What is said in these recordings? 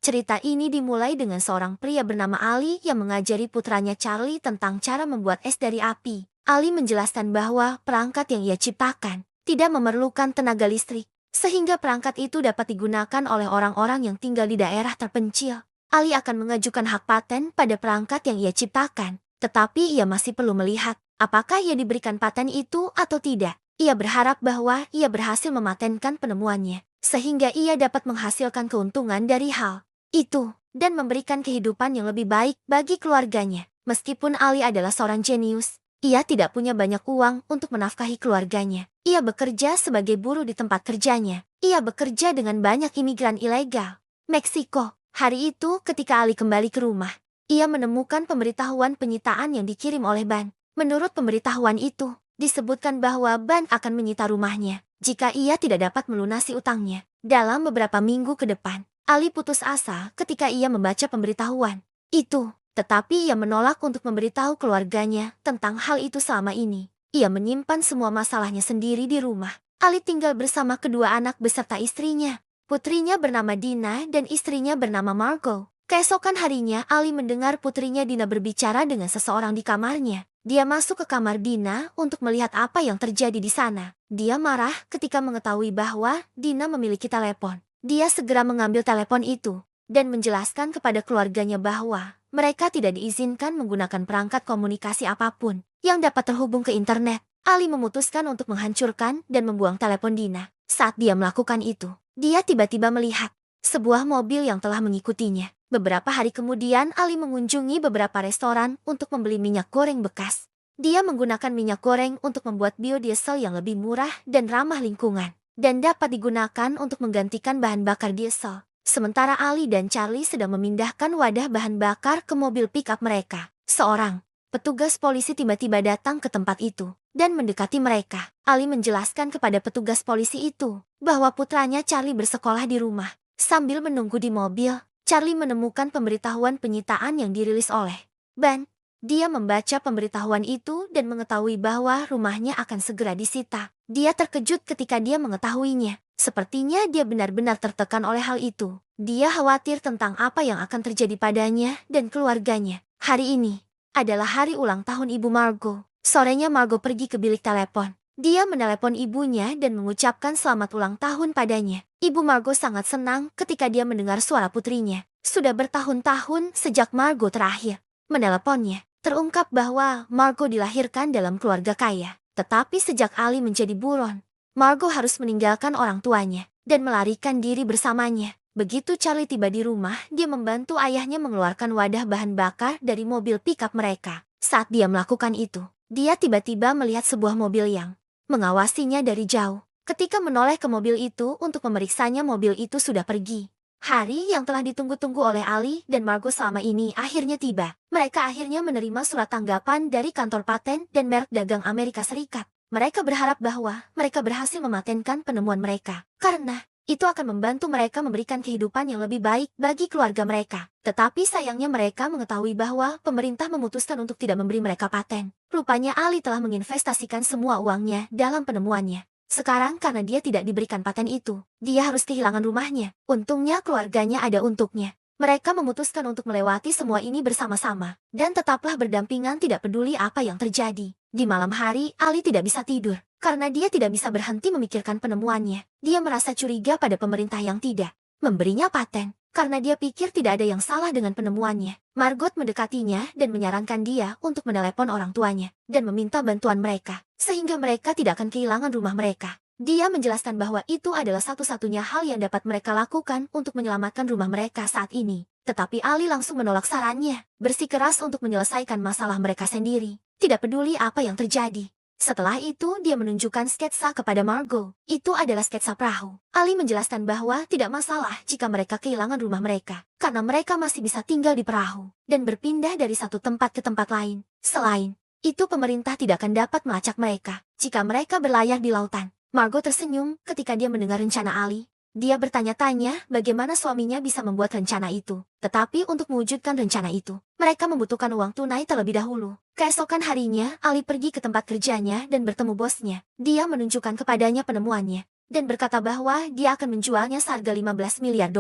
Cerita ini dimulai dengan seorang pria bernama Ali yang mengajari putranya Charlie tentang cara membuat es dari api. Ali menjelaskan bahwa perangkat yang ia ciptakan tidak memerlukan tenaga listrik, sehingga perangkat itu dapat digunakan oleh orang-orang yang tinggal di daerah terpencil. Ali akan mengajukan hak paten pada perangkat yang ia ciptakan, tetapi ia masih perlu melihat apakah ia diberikan paten itu atau tidak. Ia berharap bahwa ia berhasil mematenkan penemuannya, sehingga ia dapat menghasilkan keuntungan dari hal itu, dan memberikan kehidupan yang lebih baik bagi keluarganya. Meskipun Ali adalah seorang jenius, ia tidak punya banyak uang untuk menafkahi keluarganya. Ia bekerja sebagai buruh di tempat kerjanya. Ia bekerja dengan banyak imigran ilegal Meksiko. Hari itu ketika Ali kembali ke rumah, ia menemukan pemberitahuan penyitaan yang dikirim oleh Ban. Menurut pemberitahuan itu, disebutkan bahwa Ban akan menyita rumahnya jika ia tidak dapat melunasi utangnya dalam beberapa minggu ke depan. Ali putus asa ketika ia membaca pemberitahuan itu, tetapi ia menolak untuk memberitahu keluarganya tentang hal itu selama ini. Ia menyimpan semua masalahnya sendiri di rumah. Ali tinggal bersama kedua anak beserta istrinya. Putrinya bernama Dina dan istrinya bernama Margot. Keesokan harinya, Ali mendengar putrinya Dina berbicara dengan seseorang di kamarnya. Dia masuk ke kamar Dina untuk melihat apa yang terjadi di sana. Dia marah ketika mengetahui bahwa Dina memiliki telepon. Dia segera mengambil telepon itu dan menjelaskan kepada keluarganya bahwa mereka tidak diizinkan menggunakan perangkat komunikasi apapun yang dapat terhubung ke internet. Ali memutuskan untuk menghancurkan dan membuang telepon Dina. Saat dia melakukan itu, dia tiba-tiba melihat sebuah mobil yang telah mengikutinya. Beberapa hari kemudian, Ali mengunjungi beberapa restoran untuk membeli minyak goreng bekas. Dia menggunakan minyak goreng untuk membuat biodiesel yang lebih murah dan ramah lingkungan, dan dapat digunakan untuk menggantikan bahan bakar diesel. Sementara Ali dan Charlie sedang memindahkan wadah bahan bakar ke mobil pick-up mereka. Seorang petugas polisi tiba-tiba datang ke tempat itu dan mendekati mereka. Ali menjelaskan kepada petugas polisi itu bahwa putranya Charlie bersekolah di rumah. Sambil menunggu di mobil, Charlie menemukan pemberitahuan penyitaan yang dirilis oleh Ban. Dia membaca pemberitahuan itu dan mengetahui bahwa rumahnya akan segera disita. Dia terkejut ketika dia mengetahuinya. Sepertinya dia benar-benar tertekan oleh hal itu. Dia khawatir tentang apa yang akan terjadi padanya dan keluarganya. Hari ini adalah hari ulang tahun Ibu Margot. Sorenya Margot pergi ke bilik telepon. Dia menelepon ibunya dan mengucapkan selamat ulang tahun padanya. Ibu Margot sangat senang ketika dia mendengar suara putrinya. Sudah bertahun-tahun sejak Margot terakhir meneleponnya. Terungkap bahwa Margot dilahirkan dalam keluarga kaya. Tetapi sejak Ali menjadi buron, Margot harus meninggalkan orang tuanya dan melarikan diri bersamanya. Begitu Charlie tiba di rumah, dia membantu ayahnya mengeluarkan wadah bahan bakar dari mobil pick-up mereka. Saat dia melakukan itu, dia tiba-tiba melihat sebuah mobil yang mengawasinya dari jauh. Ketika menoleh ke mobil itu untuk memeriksanya, mobil itu sudah pergi. Hari yang telah ditunggu-tunggu oleh Ali dan Margot selama ini akhirnya tiba. Mereka akhirnya menerima surat tanggapan dari kantor paten dan merek dagang Amerika Serikat. Mereka berharap bahwa mereka berhasil mematenkan penemuan mereka, karena itu akan membantu mereka memberikan kehidupan yang lebih baik bagi keluarga mereka. Tetapi sayangnya mereka mengetahui bahwa pemerintah memutuskan untuk tidak memberi mereka paten. Rupanya Ali telah menginvestasikan semua uangnya dalam penemuannya. Sekarang karena dia tidak diberikan paten itu, dia harus kehilangan rumahnya. Untungnya keluarganya ada untuknya. Mereka memutuskan untuk melewati semua ini bersama-sama, dan tetaplah berdampingan tidak peduli apa yang terjadi. Di malam hari, Ali tidak bisa tidur, karena dia tidak bisa berhenti memikirkan penemuannya. Dia merasa curiga pada pemerintah yang tidak memberinya paten, karena dia pikir tidak ada yang salah dengan penemuannya. Margot mendekatinya dan menyarankan dia untuk menelepon orang tuanya dan meminta bantuan mereka, sehingga mereka tidak akan kehilangan rumah mereka. Dia menjelaskan bahwa itu adalah satu-satunya hal yang dapat mereka lakukan untuk menyelamatkan rumah mereka saat ini. Tetapi Ali langsung menolak sarannya, bersikeras untuk menyelesaikan masalah mereka sendiri, tidak peduli apa yang terjadi. Setelah itu dia menunjukkan sketsa kepada Margot. Itu adalah sketsa perahu. Ali menjelaskan bahwa tidak masalah jika mereka kehilangan rumah mereka, karena mereka masih bisa tinggal di perahu dan berpindah dari satu tempat ke tempat lain. Selain itu pemerintah tidak akan dapat melacak mereka jika mereka berlayar di lautan. Margot tersenyum ketika dia mendengar rencana Ali. Dia bertanya-tanya bagaimana suaminya bisa membuat rencana itu. Tetapi untuk mewujudkan rencana itu, mereka membutuhkan uang tunai terlebih dahulu. Keesokan harinya, Ali pergi ke tempat kerjanya dan bertemu bosnya. Dia menunjukkan kepadanya penemuannya dan berkata bahwa dia akan menjualnya seharga $15 miliar.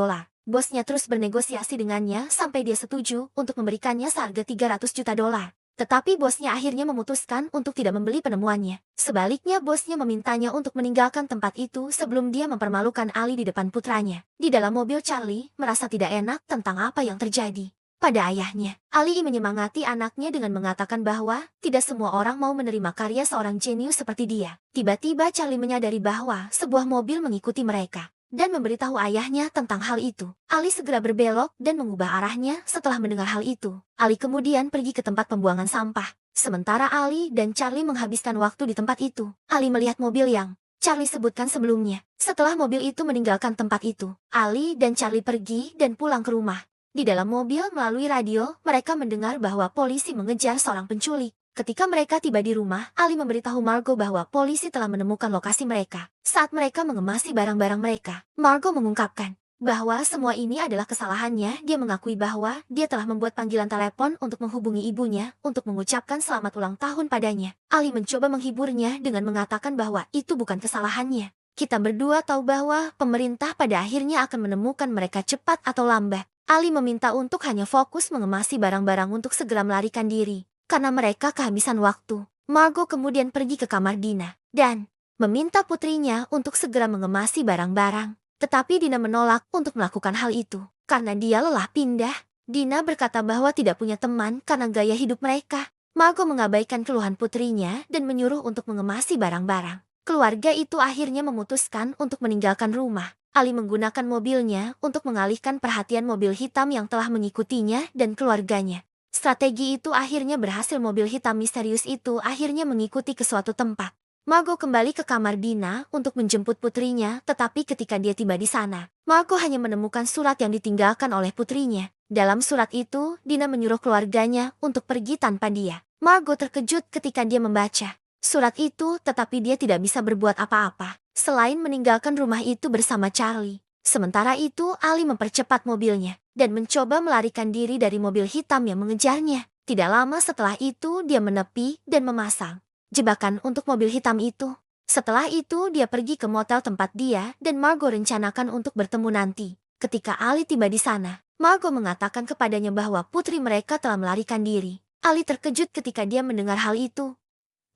Bosnya terus bernegosiasi dengannya sampai dia setuju untuk memberikannya seharga 300 juta dolar. Tetapi bosnya akhirnya memutuskan untuk tidak membeli penemuannya. Sebaliknya bosnya memintanya untuk meninggalkan tempat itu sebelum dia mempermalukan Ali di depan putranya. Di dalam mobil Charlie merasa tidak enak tentang apa yang terjadi pada ayahnya. Ali menyemangati anaknya dengan mengatakan bahwa tidak semua orang mau menerima karya seorang jenius seperti dia. Tiba-tiba Charlie menyadari bahwa sebuah mobil mengikuti mereka dan memberitahu ayahnya tentang hal itu. Ali segera berbelok dan mengubah arahnya setelah mendengar hal itu. Ali kemudian pergi ke tempat pembuangan sampah. Sementara Ali dan Charlie menghabiskan waktu di tempat itu, Ali melihat mobil yang Charlie sebutkan sebelumnya. Setelah mobil itu meninggalkan tempat itu, Ali dan Charlie pergi dan pulang ke rumah. Di dalam mobil melalui radio, mereka mendengar bahwa polisi mengejar seorang penculik. Ketika mereka tiba di rumah, Ali memberitahu Margot bahwa polisi telah menemukan lokasi mereka. Saat mereka mengemasi barang-barang mereka, Margot mengungkapkan bahwa semua ini adalah kesalahannya. Dia mengakui bahwa dia telah membuat panggilan telepon untuk menghubungi ibunya untuk mengucapkan selamat ulang tahun padanya. Ali mencoba menghiburnya dengan mengatakan bahwa itu bukan kesalahannya. Kita berdua tahu bahwa pemerintah pada akhirnya akan menemukan mereka cepat atau lambat. Ali meminta untuk hanya fokus mengemasi barang-barang untuk segera melarikan diri. Karena mereka kehabisan waktu, Margot kemudian pergi ke kamar Dina dan meminta putrinya untuk segera mengemasi barang-barang. Tetapi Dina menolak untuk melakukan hal itu karena dia lelah pindah. Dina berkata bahwa tidak punya teman karena gaya hidup mereka. Margot mengabaikan keluhan putrinya dan menyuruh untuk mengemasi barang-barang. Keluarga itu akhirnya memutuskan untuk meninggalkan rumah. Ali menggunakan mobilnya untuk mengalihkan perhatian mobil hitam yang telah mengikutinya dan keluarganya. Strategi itu akhirnya berhasil. Mobil hitam misterius itu akhirnya mengikuti ke suatu tempat. Margot kembali ke kamar Dina untuk menjemput putrinya, tetapi ketika dia tiba di sana, Margot hanya menemukan surat yang ditinggalkan oleh putrinya. Dalam surat itu, Dina menyuruh keluarganya untuk pergi tanpa dia. Margot terkejut ketika dia membaca surat itu, tetapi dia tidak bisa berbuat apa-apa selain meninggalkan rumah itu bersama Charlie. Sementara itu, Ali mempercepat mobilnya dan mencoba melarikan diri dari mobil hitam yang mengejarnya. Tidak lama setelah itu, dia menepi dan memasang jebakan untuk mobil hitam itu. Setelah itu, dia pergi ke motel tempat dia dan Margot rencanakan untuk bertemu nanti. Ketika Ali tiba di sana, Margot mengatakan kepadanya bahwa putri mereka telah melarikan diri. Ali terkejut ketika dia mendengar hal itu.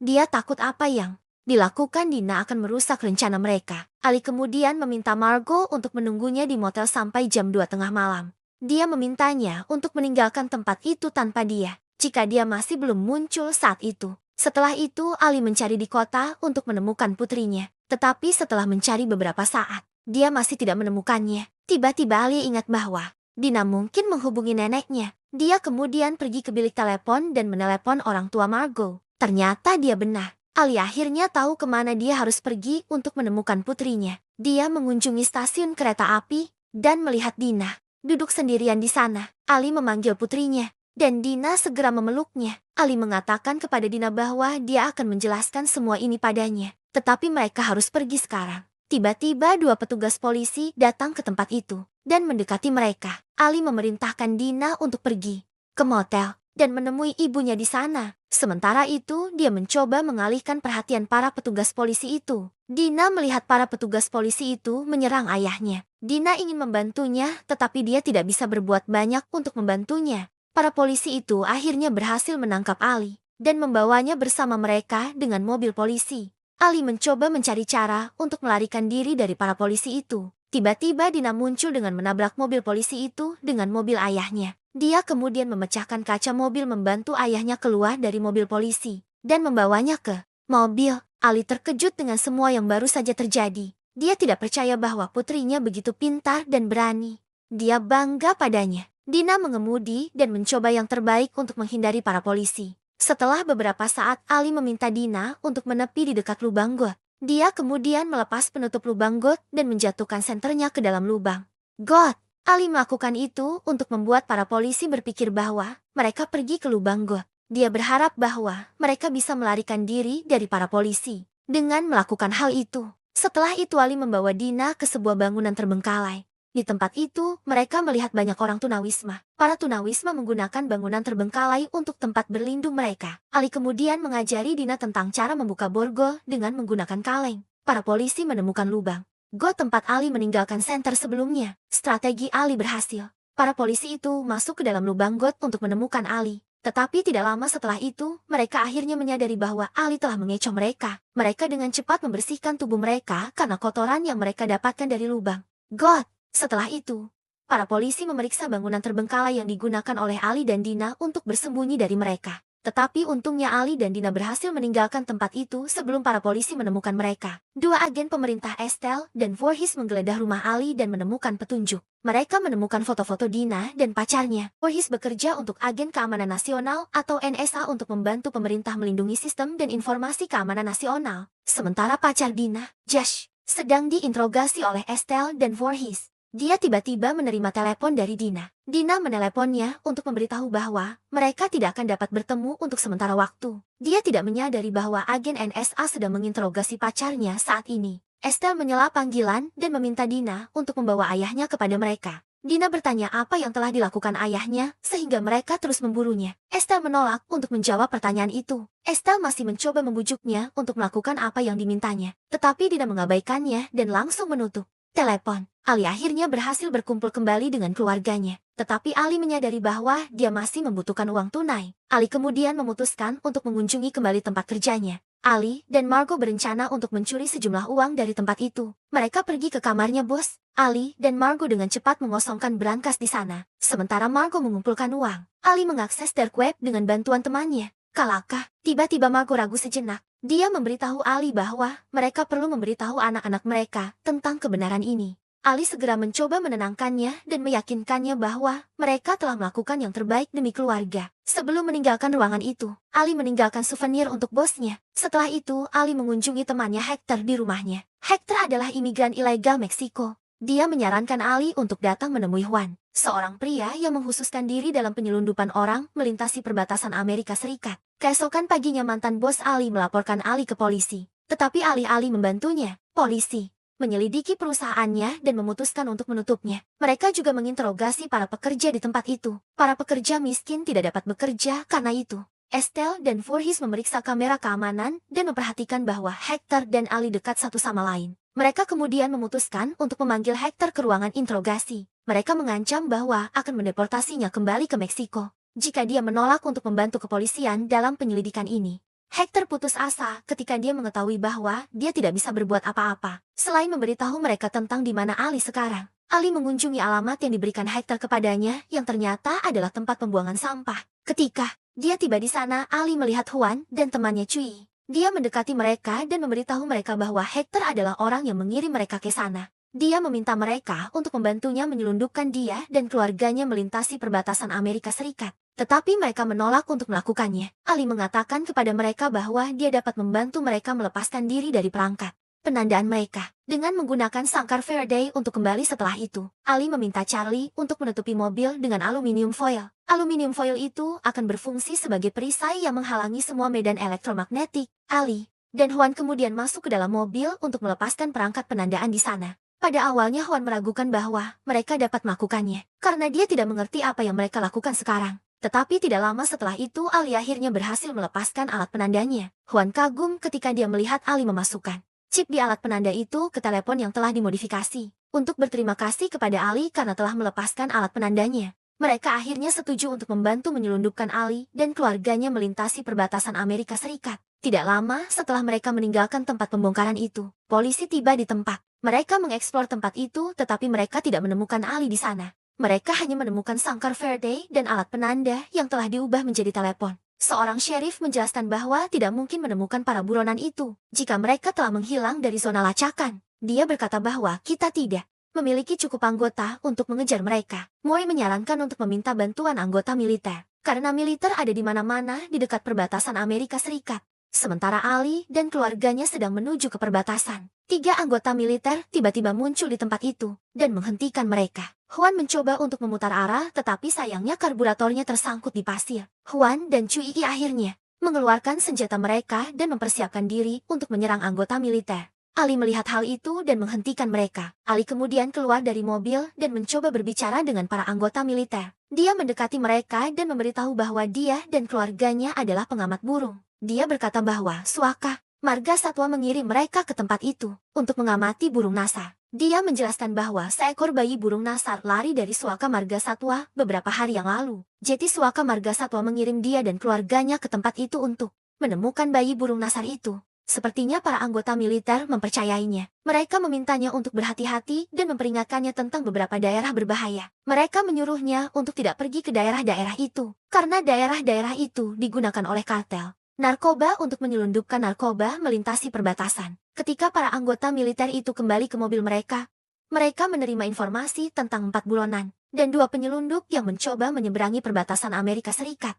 Dia takut apa yang dilakukan Dina akan merusak rencana mereka. Ali kemudian meminta Margot untuk menunggunya di motel sampai jam 2 tengah malam. Dia memintanya untuk meninggalkan tempat itu tanpa dia, jika dia masih belum muncul saat itu. Setelah itu, Ali mencari di kota untuk menemukan putrinya. Tetapi setelah mencari beberapa saat, dia masih tidak menemukannya. Tiba-tiba Ali ingat bahwa Dina mungkin menghubungi neneknya. Dia kemudian pergi ke bilik telepon dan menelepon orang tua Margot. Ternyata dia benar. Ali akhirnya tahu kemana dia harus pergi untuk menemukan putrinya. Dia mengunjungi stasiun kereta api dan melihat Dina duduk sendirian di sana. Ali memanggil putrinya dan Dina segera memeluknya. Ali mengatakan kepada Dina bahwa dia akan menjelaskan semua ini padanya. Tetapi mereka harus pergi sekarang. Tiba-tiba 2 petugas polisi datang ke tempat itu dan mendekati mereka. Ali memerintahkan Dina untuk pergi ke motel dan menemui ibunya di sana. Sementara itu, dia mencoba mengalihkan perhatian para petugas polisi itu. Dina melihat para petugas polisi itu menyerang ayahnya. Dina ingin membantunya, tetapi dia tidak bisa berbuat banyak untuk membantunya. Para polisi itu akhirnya berhasil menangkap Ali dan membawanya bersama mereka dengan mobil polisi. Ali mencoba mencari cara untuk melarikan diri dari para polisi itu. Tiba-tiba Dina muncul dengan menabrak mobil polisi itu dengan mobil ayahnya. Dia kemudian memecahkan kaca mobil membantu ayahnya keluar dari mobil polisi dan membawanya ke mobil. Ali terkejut dengan semua yang baru saja terjadi. Dia tidak percaya bahwa putrinya begitu pintar dan berani. Dia bangga padanya. Dina mengemudi dan mencoba yang terbaik untuk menghindari para polisi. Setelah beberapa saat, Ali meminta Dina untuk menepi di dekat lubang got. Dia kemudian melepas penutup lubang got dan menjatuhkan senternya ke dalam lubang got. Ali melakukan itu untuk membuat para polisi berpikir bahwa mereka pergi ke lubang got. Dia berharap bahwa mereka bisa melarikan diri dari para polisi dengan melakukan hal itu. Setelah itu Ali membawa Dina ke sebuah bangunan terbengkalai. Di tempat itu, mereka melihat banyak orang tunawisma. Para tunawisma menggunakan bangunan terbengkalai untuk tempat berlindung mereka. Ali kemudian mengajari Dina tentang cara membuka borgol dengan menggunakan kaleng. Para polisi menemukan lubang got tempat Ali meninggalkan senter sebelumnya. Strategi Ali berhasil. Para polisi itu masuk ke dalam lubang got untuk menemukan Ali. Tetapi tidak lama setelah itu, mereka akhirnya menyadari bahwa Ali telah mengecoh mereka. Mereka dengan cepat membersihkan tubuh mereka karena kotoran yang mereka dapatkan dari lubang got. Setelah itu, para polisi memeriksa bangunan terbengkalai yang digunakan oleh Ali dan Dina untuk bersembunyi dari mereka. Tetapi untungnya Ali dan Dina berhasil meninggalkan tempat itu sebelum para polisi menemukan mereka. Dua agen pemerintah Estelle dan Voorhees menggeledah rumah Ali dan menemukan petunjuk. Mereka menemukan foto-foto Dina dan pacarnya. Voorhees bekerja untuk Agen Keamanan Nasional atau NSA untuk membantu pemerintah melindungi sistem dan informasi keamanan nasional. Sementara pacar Dina, Josh, sedang diinterogasi oleh Estelle dan Voorhees. Dia tiba-tiba menerima telepon dari Dina. Dina meneleponnya untuk memberitahu bahwa mereka tidak akan dapat bertemu untuk sementara waktu. Dia tidak menyadari bahwa agen NSA sedang menginterogasi pacarnya saat ini. Estelle menyela panggilan dan meminta Dina untuk membawa ayahnya kepada mereka. Dina bertanya apa yang telah dilakukan ayahnya sehingga mereka terus memburunya. Estelle menolak untuk menjawab pertanyaan itu. Estelle masih mencoba membujuknya untuk melakukan apa yang dimintanya. Tetapi Dina mengabaikannya dan langsung menutup telepon. Ali akhirnya berhasil berkumpul kembali dengan keluarganya. Tetapi Ali menyadari bahwa dia masih membutuhkan uang tunai. Ali kemudian memutuskan untuk mengunjungi kembali tempat kerjanya. Ali dan Margot berencana untuk mencuri sejumlah uang dari tempat itu. Mereka pergi ke kamarnya bos. Ali dan Margot dengan cepat mengosongkan brankas di sana. Sementara Margot mengumpulkan uang. Ali mengakses dark web dengan bantuan temannya. Kalakah, tiba-tiba Margot ragu sejenak. Dia memberitahu Ali bahwa mereka perlu memberitahu anak-anak mereka tentang kebenaran ini. Ali segera mencoba menenangkannya dan meyakinkannya bahwa mereka telah melakukan yang terbaik demi keluarga. Sebelum meninggalkan ruangan itu, Ali meninggalkan souvenir untuk bosnya. Setelah itu, Ali mengunjungi temannya Hector di rumahnya. Hector adalah imigran ilegal Meksiko. Dia menyarankan Ali untuk datang menemui Juan, seorang pria yang menghususkan diri dalam penyelundupan orang melintasi perbatasan Amerika Serikat. Keesokan paginya mantan bos Ali melaporkan Ali ke polisi. Tetapi alih-alih membantunya, polisi menyelidiki perusahaannya dan memutuskan untuk menutupnya. Mereka juga menginterogasi para pekerja di tempat itu. Para pekerja miskin tidak dapat bekerja karena itu. Estelle dan Voorhees memeriksa kamera keamanan dan memperhatikan bahwa Hector dan Ali dekat satu sama lain. Mereka kemudian memutuskan untuk memanggil Hector ke ruangan interogasi. Mereka mengancam bahwa akan mendeportasinya kembali ke Meksiko jika dia menolak untuk membantu kepolisian dalam penyelidikan ini. Hector putus asa ketika dia mengetahui bahwa dia tidak bisa berbuat apa-apa. Selain memberitahu mereka tentang di mana Ali sekarang, Ali mengunjungi alamat yang diberikan Hector kepadanya yang ternyata adalah tempat pembuangan sampah. Ketika dia tiba di sana, Ali melihat Juan dan temannya Cui. Dia mendekati mereka dan memberitahu mereka bahwa Hector adalah orang yang mengirim mereka ke sana. Dia meminta mereka untuk membantunya menyelundupkan dia dan keluarganya melintasi perbatasan Amerika Serikat. Tetapi mereka menolak untuk melakukannya. Ali mengatakan kepada mereka bahwa dia dapat membantu mereka melepaskan diri dari perangkat penandaan mereka dengan menggunakan sangkar Faraday untuk kembali setelah itu. Ali meminta Charlie untuk menutupi mobil dengan aluminium foil. Aluminium foil itu akan berfungsi sebagai perisai yang menghalangi semua medan elektromagnetik. Ali dan Juan kemudian masuk ke dalam mobil untuk melepaskan perangkat penandaan di sana. Pada awalnya Juan meragukan bahwa mereka dapat melakukannya karena dia tidak mengerti apa yang mereka lakukan sekarang. Tetapi tidak lama setelah itu Ali akhirnya berhasil melepaskan alat penandanya. Juan kagum ketika dia melihat Ali memasukkan chip di alat penanda itu ke telepon yang telah dimodifikasi. Untuk berterima kasih kepada Ali karena telah melepaskan alat penandanya. Mereka akhirnya setuju untuk membantu menyelundupkan Ali dan keluarganya melintasi perbatasan Amerika Serikat. Tidak lama setelah mereka meninggalkan tempat pembongkaran itu, polisi tiba di tempat. Mereka mengeksplor tempat itu tetapi mereka tidak menemukan Ali di sana. Mereka hanya menemukan sangkar Faraday dan alat penanda yang telah diubah menjadi telepon. Seorang sheriff menjelaskan bahwa tidak mungkin menemukan para buronan itu jika mereka telah menghilang dari zona lacakan. Dia berkata bahwa kita tidak memiliki cukup anggota untuk mengejar mereka. Moy menyarankan untuk meminta bantuan anggota militer, karena militer ada di mana-mana di dekat perbatasan Amerika Serikat. Sementara Ali dan keluarganya sedang menuju ke perbatasan. 3 anggota militer tiba-tiba muncul di tempat itu dan menghentikan mereka. Juan mencoba untuk memutar arah tetapi sayangnya karburatornya tersangkut di pasir. Juan dan Cui akhirnya mengeluarkan senjata mereka dan mempersiapkan diri untuk menyerang anggota militer. Ali melihat hal itu dan menghentikan mereka. Ali kemudian keluar dari mobil dan mencoba berbicara dengan para anggota militer. Dia mendekati mereka dan memberitahu bahwa dia dan keluarganya adalah pengamat burung. Dia berkata bahwa Suaka, marga satwa mengirim mereka ke tempat itu untuk mengamati burung NASA. Dia menjelaskan bahwa seekor bayi burung nasar lari dari Suaka Marga Satwa beberapa hari yang lalu. Jadi Suaka Marga Satwa mengirim dia dan keluarganya ke tempat itu untuk menemukan bayi burung nasar itu. Sepertinya para anggota militer mempercayainya. Mereka memintanya untuk berhati-hati dan memperingatkannya tentang beberapa daerah berbahaya. Mereka menyuruhnya untuk tidak pergi ke daerah-daerah itu, karena daerah-daerah itu digunakan oleh kartel narkoba untuk menyelundupkan narkoba melintasi perbatasan. Ketika para anggota militer itu kembali ke mobil mereka, mereka menerima informasi tentang 4 buronan dan 2 penyelundup yang mencoba menyeberangi perbatasan Amerika Serikat.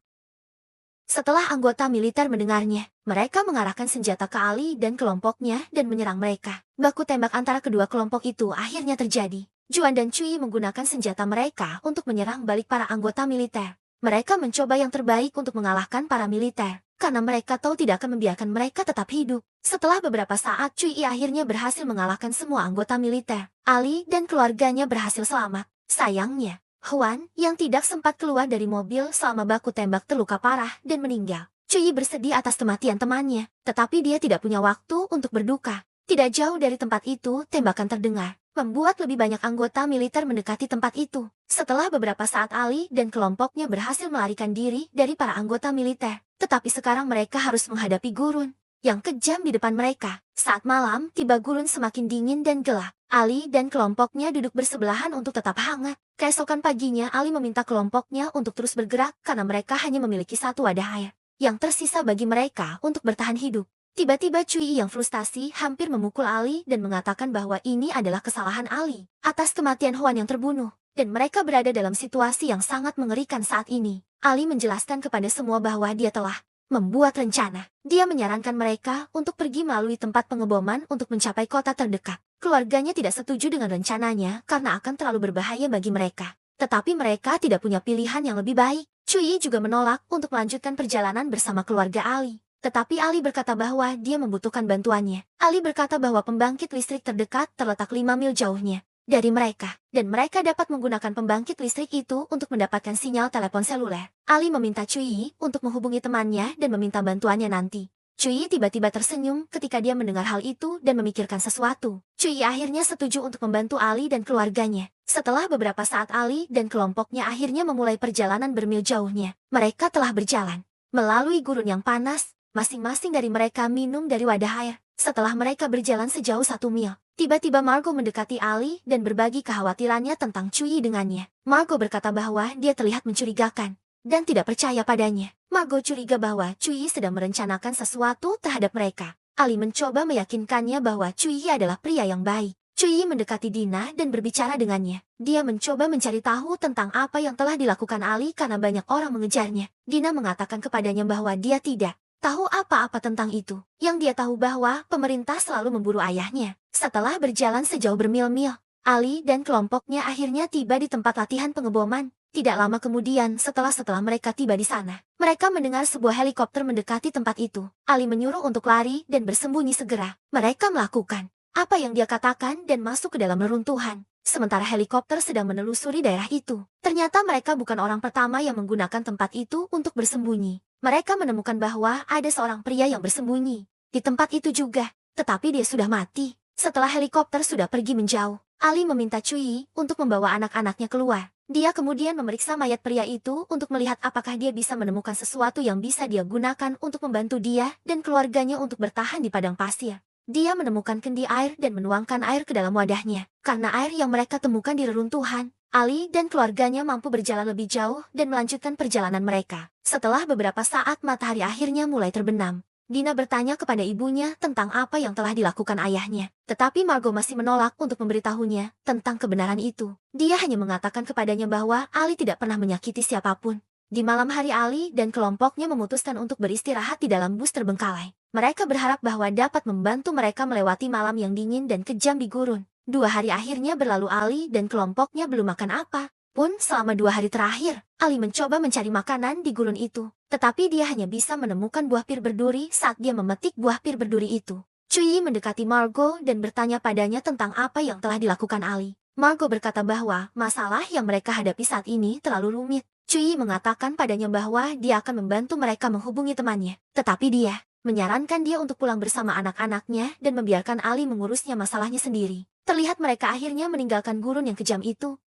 Setelah anggota militer mendengarnya, mereka mengarahkan senjata ke Ali dan kelompoknya dan menyerang mereka. Baku tembak antara kedua kelompok itu akhirnya terjadi. Juan dan Cui menggunakan senjata mereka untuk menyerang balik para anggota militer. Mereka mencoba yang terbaik untuk mengalahkan para militer, karena mereka tahu tidak akan membiarkan mereka tetap hidup. Setelah beberapa saat, Cui akhirnya berhasil mengalahkan semua anggota militer. Ali dan keluarganya berhasil selamat. Sayangnya, Huan, yang tidak sempat keluar dari mobil selama baku tembak terluka parah dan meninggal. Cui bersedih atas kematian temannya, tetapi dia tidak punya waktu untuk berduka. Tidak jauh dari tempat itu, tembakan terdengar, membuat lebih banyak anggota militer mendekati tempat itu. Setelah beberapa saat Ali dan kelompoknya berhasil melarikan diri dari para anggota militer, tetapi sekarang mereka harus menghadapi gurun yang kejam di depan mereka. Saat malam, tiba gurun semakin dingin dan gelap. Ali dan kelompoknya duduk bersebelahan untuk tetap hangat. Keesokan paginya, Ali meminta kelompoknya untuk terus bergerak karena mereka hanya memiliki satu wadah air yang tersisa bagi mereka untuk bertahan hidup. Tiba-tiba Cui yang frustasi hampir memukul Ali dan mengatakan bahwa ini adalah kesalahan Ali atas kematian Huan yang terbunuh, dan mereka berada dalam situasi yang sangat mengerikan saat ini. Ali menjelaskan kepada semua bahwa dia telah membuat rencana. Dia menyarankan mereka untuk pergi melalui tempat pengeboman untuk mencapai kota terdekat. Keluarganya tidak setuju dengan rencananya karena akan terlalu berbahaya bagi mereka. Tetapi mereka tidak punya pilihan yang lebih baik. Cui juga menolak untuk melanjutkan perjalanan bersama keluarga Ali. Tetapi Ali berkata bahwa dia membutuhkan bantuannya. Ali berkata bahwa pembangkit listrik terdekat terletak 5 mil jauhnya dari mereka, dan mereka dapat menggunakan pembangkit listrik itu untuk mendapatkan sinyal telepon seluler. Ali meminta Cui untuk menghubungi temannya dan meminta bantuannya nanti. Cui tiba-tiba tersenyum ketika dia mendengar hal itu dan memikirkan sesuatu. Cui akhirnya setuju untuk membantu Ali dan keluarganya. Setelah beberapa saat Ali dan kelompoknya akhirnya memulai perjalanan bermil jauhnya. Mereka telah berjalan melalui gurun yang panas. Masing-masing dari mereka minum dari wadah air. Setelah mereka berjalan sejauh 1 mil, tiba-tiba Margo mendekati Ali dan berbagi kekhawatirannya tentang Cui dengannya. Margo berkata bahwa dia terlihat mencurigakan dan tidak percaya padanya. Margo curiga bahwa Cui sedang merencanakan sesuatu terhadap mereka. Ali mencoba meyakinkannya bahwa Cui adalah pria yang baik. Cui mendekati Dina dan berbicara dengannya. Dia mencoba mencari tahu tentang apa yang telah dilakukan Ali karena banyak orang mengejarnya. Dina mengatakan kepadanya bahwa dia tidak tahu apa-apa tentang itu. Yang dia tahu bahwa pemerintah selalu memburu ayahnya. Setelah berjalan sejauh bermil-mil, Ali dan kelompoknya akhirnya tiba di tempat latihan pengeboman. Tidak lama kemudian, setelah mereka tiba di sana, mereka mendengar sebuah helikopter mendekati tempat itu. Ali menyuruh untuk lari dan bersembunyi segera. Mereka melakukan apa yang dia katakan dan masuk ke dalam reruntuhan. Sementara helikopter sedang menelusuri daerah itu. Ternyata mereka bukan orang pertama yang menggunakan tempat itu untuk bersembunyi. Mereka menemukan bahwa ada seorang pria yang bersembunyi di tempat itu juga, tetapi dia sudah mati. Setelah helikopter sudah pergi menjauh, Ali meminta Cui untuk membawa anak-anaknya keluar. Dia kemudian memeriksa mayat pria itu untuk melihat apakah dia bisa menemukan sesuatu yang bisa dia gunakan untuk membantu dia dan keluarganya untuk bertahan di padang pasir. Dia menemukan kendi air dan menuangkan air ke dalam wadahnya. Karena air yang mereka temukan di reruntuhan, Ali dan keluarganya mampu berjalan lebih jauh dan melanjutkan perjalanan mereka. Setelah beberapa saat matahari akhirnya mulai terbenam, Dina bertanya kepada ibunya tentang apa yang telah dilakukan ayahnya. Tetapi Margo masih menolak untuk memberitahunya tentang kebenaran itu. Dia hanya mengatakan kepadanya bahwa Ali tidak pernah menyakiti siapapun. Di malam hari Ali dan kelompoknya memutuskan untuk beristirahat di dalam bus terbengkalai. Mereka berharap bahwa dapat membantu mereka melewati malam yang dingin dan kejam di gurun. 2 hari akhirnya berlalu Ali dan kelompoknya belum makan apa pun selama 2 hari terakhir. Ali mencoba mencari makanan di gurun itu, tetapi dia hanya bisa menemukan buah pir berduri saat dia memetik buah pir berduri itu. Cui mendekati Margo dan bertanya padanya tentang apa yang telah dilakukan Ali. Margo berkata bahwa masalah yang mereka hadapi saat ini terlalu rumit. Cui mengatakan padanya bahwa dia akan membantu mereka menghubungi temannya, tetapi dia menyarankan dia untuk pulang bersama anak-anaknya dan membiarkan Ali mengurusnya masalahnya sendiri. Terlihat mereka akhirnya meninggalkan gurun yang kejam itu.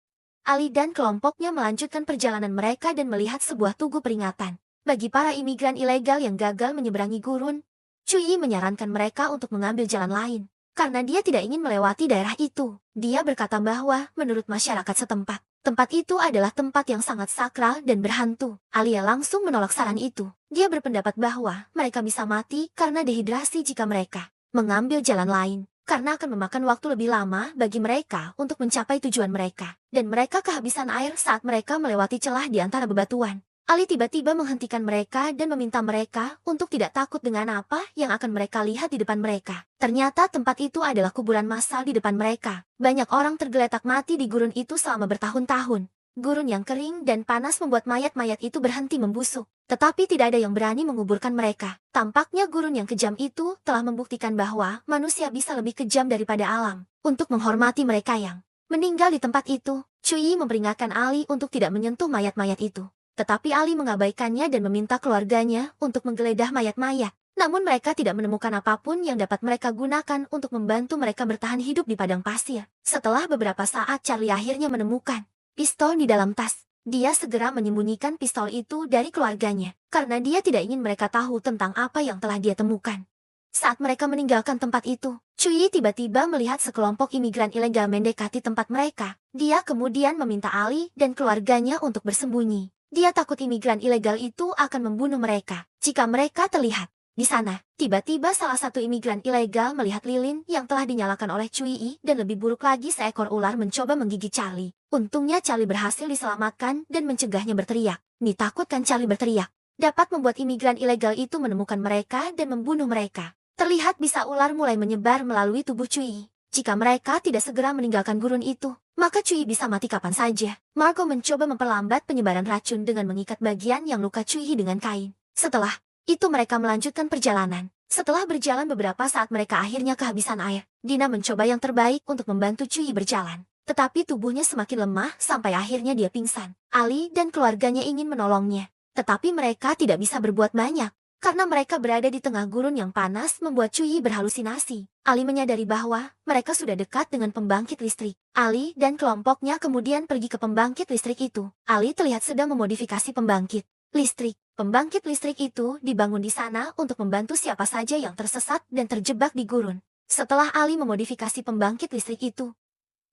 Ali dan kelompoknya melanjutkan perjalanan mereka dan melihat sebuah tugu peringatan. Bagi para imigran ilegal yang gagal menyeberangi gurun, Cui menyarankan mereka untuk mengambil jalan lain. Karena dia tidak ingin melewati daerah itu. Dia berkata bahwa, menurut masyarakat setempat, tempat itu adalah tempat yang sangat sakral dan berhantu. Alia langsung menolak saran itu. Dia berpendapat bahwa mereka bisa mati karena dehidrasi jika mereka mengambil jalan lain. Karena akan memakan waktu lebih lama bagi mereka untuk mencapai tujuan mereka. Dan mereka kehabisan air saat mereka melewati celah di antara bebatuan. Ali tiba-tiba menghentikan mereka dan meminta mereka untuk tidak takut dengan apa yang akan mereka lihat di depan mereka. Ternyata tempat itu adalah kuburan massal di depan mereka. Banyak orang tergeletak mati di gurun itu selama bertahun-tahun. Gurun yang kering dan panas membuat mayat-mayat itu berhenti membusuk. Tetapi tidak ada yang berani menguburkan mereka. Tampaknya gurun yang kejam itu telah membuktikan bahwa manusia bisa lebih kejam daripada alam. Untuk menghormati mereka yang meninggal di tempat itu, Cui memperingatkan Ali untuk tidak menyentuh mayat-mayat itu. Tetapi Ali mengabaikannya dan meminta keluarganya untuk menggeledah mayat-mayat. Namun mereka tidak menemukan apapun yang dapat mereka gunakan untuk membantu mereka bertahan hidup di padang pasir. Setelah beberapa saat Charlie akhirnya menemukan pistol di dalam tas. Dia segera menyembunyikan pistol itu dari keluarganya, karena dia tidak ingin mereka tahu tentang apa yang telah dia temukan. Saat mereka meninggalkan tempat itu, Cui tiba-tiba melihat sekelompok imigran ilegal mendekati tempat mereka. Dia kemudian meminta Ali dan keluarganya untuk bersembunyi. Dia takut imigran ilegal itu akan membunuh mereka jika mereka terlihat. Di sana, tiba-tiba salah satu imigran ilegal melihat lilin yang telah dinyalakan oleh Cui dan lebih buruk lagi seekor ular mencoba menggigit Charlie. Untungnya Charlie berhasil diselamatkan dan mencegahnya berteriak. Ditakutkan Charlie berteriak dapat membuat imigran ilegal itu menemukan mereka dan membunuh mereka. Terlihat bisa ular mulai menyebar melalui tubuh Cui. Jika mereka tidak segera meninggalkan gurun itu, maka Cui bisa mati kapan saja. Marco mencoba memperlambat penyebaran racun dengan mengikat bagian yang luka Cui dengan kain. Setelah itu mereka melanjutkan perjalanan. Setelah berjalan beberapa saat mereka akhirnya kehabisan air. Dina mencoba yang terbaik untuk membantu Cui berjalan. Tetapi tubuhnya semakin lemah sampai akhirnya dia pingsan. Ali dan keluarganya ingin menolongnya. Tetapi mereka tidak bisa berbuat banyak. Karena mereka berada di tengah gurun yang panas membuat Cui berhalusinasi. Ali menyadari bahwa mereka sudah dekat dengan pembangkit listrik. Ali dan kelompoknya kemudian pergi ke pembangkit listrik itu. Ali terlihat sedang memodifikasi pembangkit listrik. Pembangkit listrik itu dibangun di sana untuk membantu siapa saja yang tersesat dan terjebak di gurun. Setelah Ali memodifikasi pembangkit listrik itu,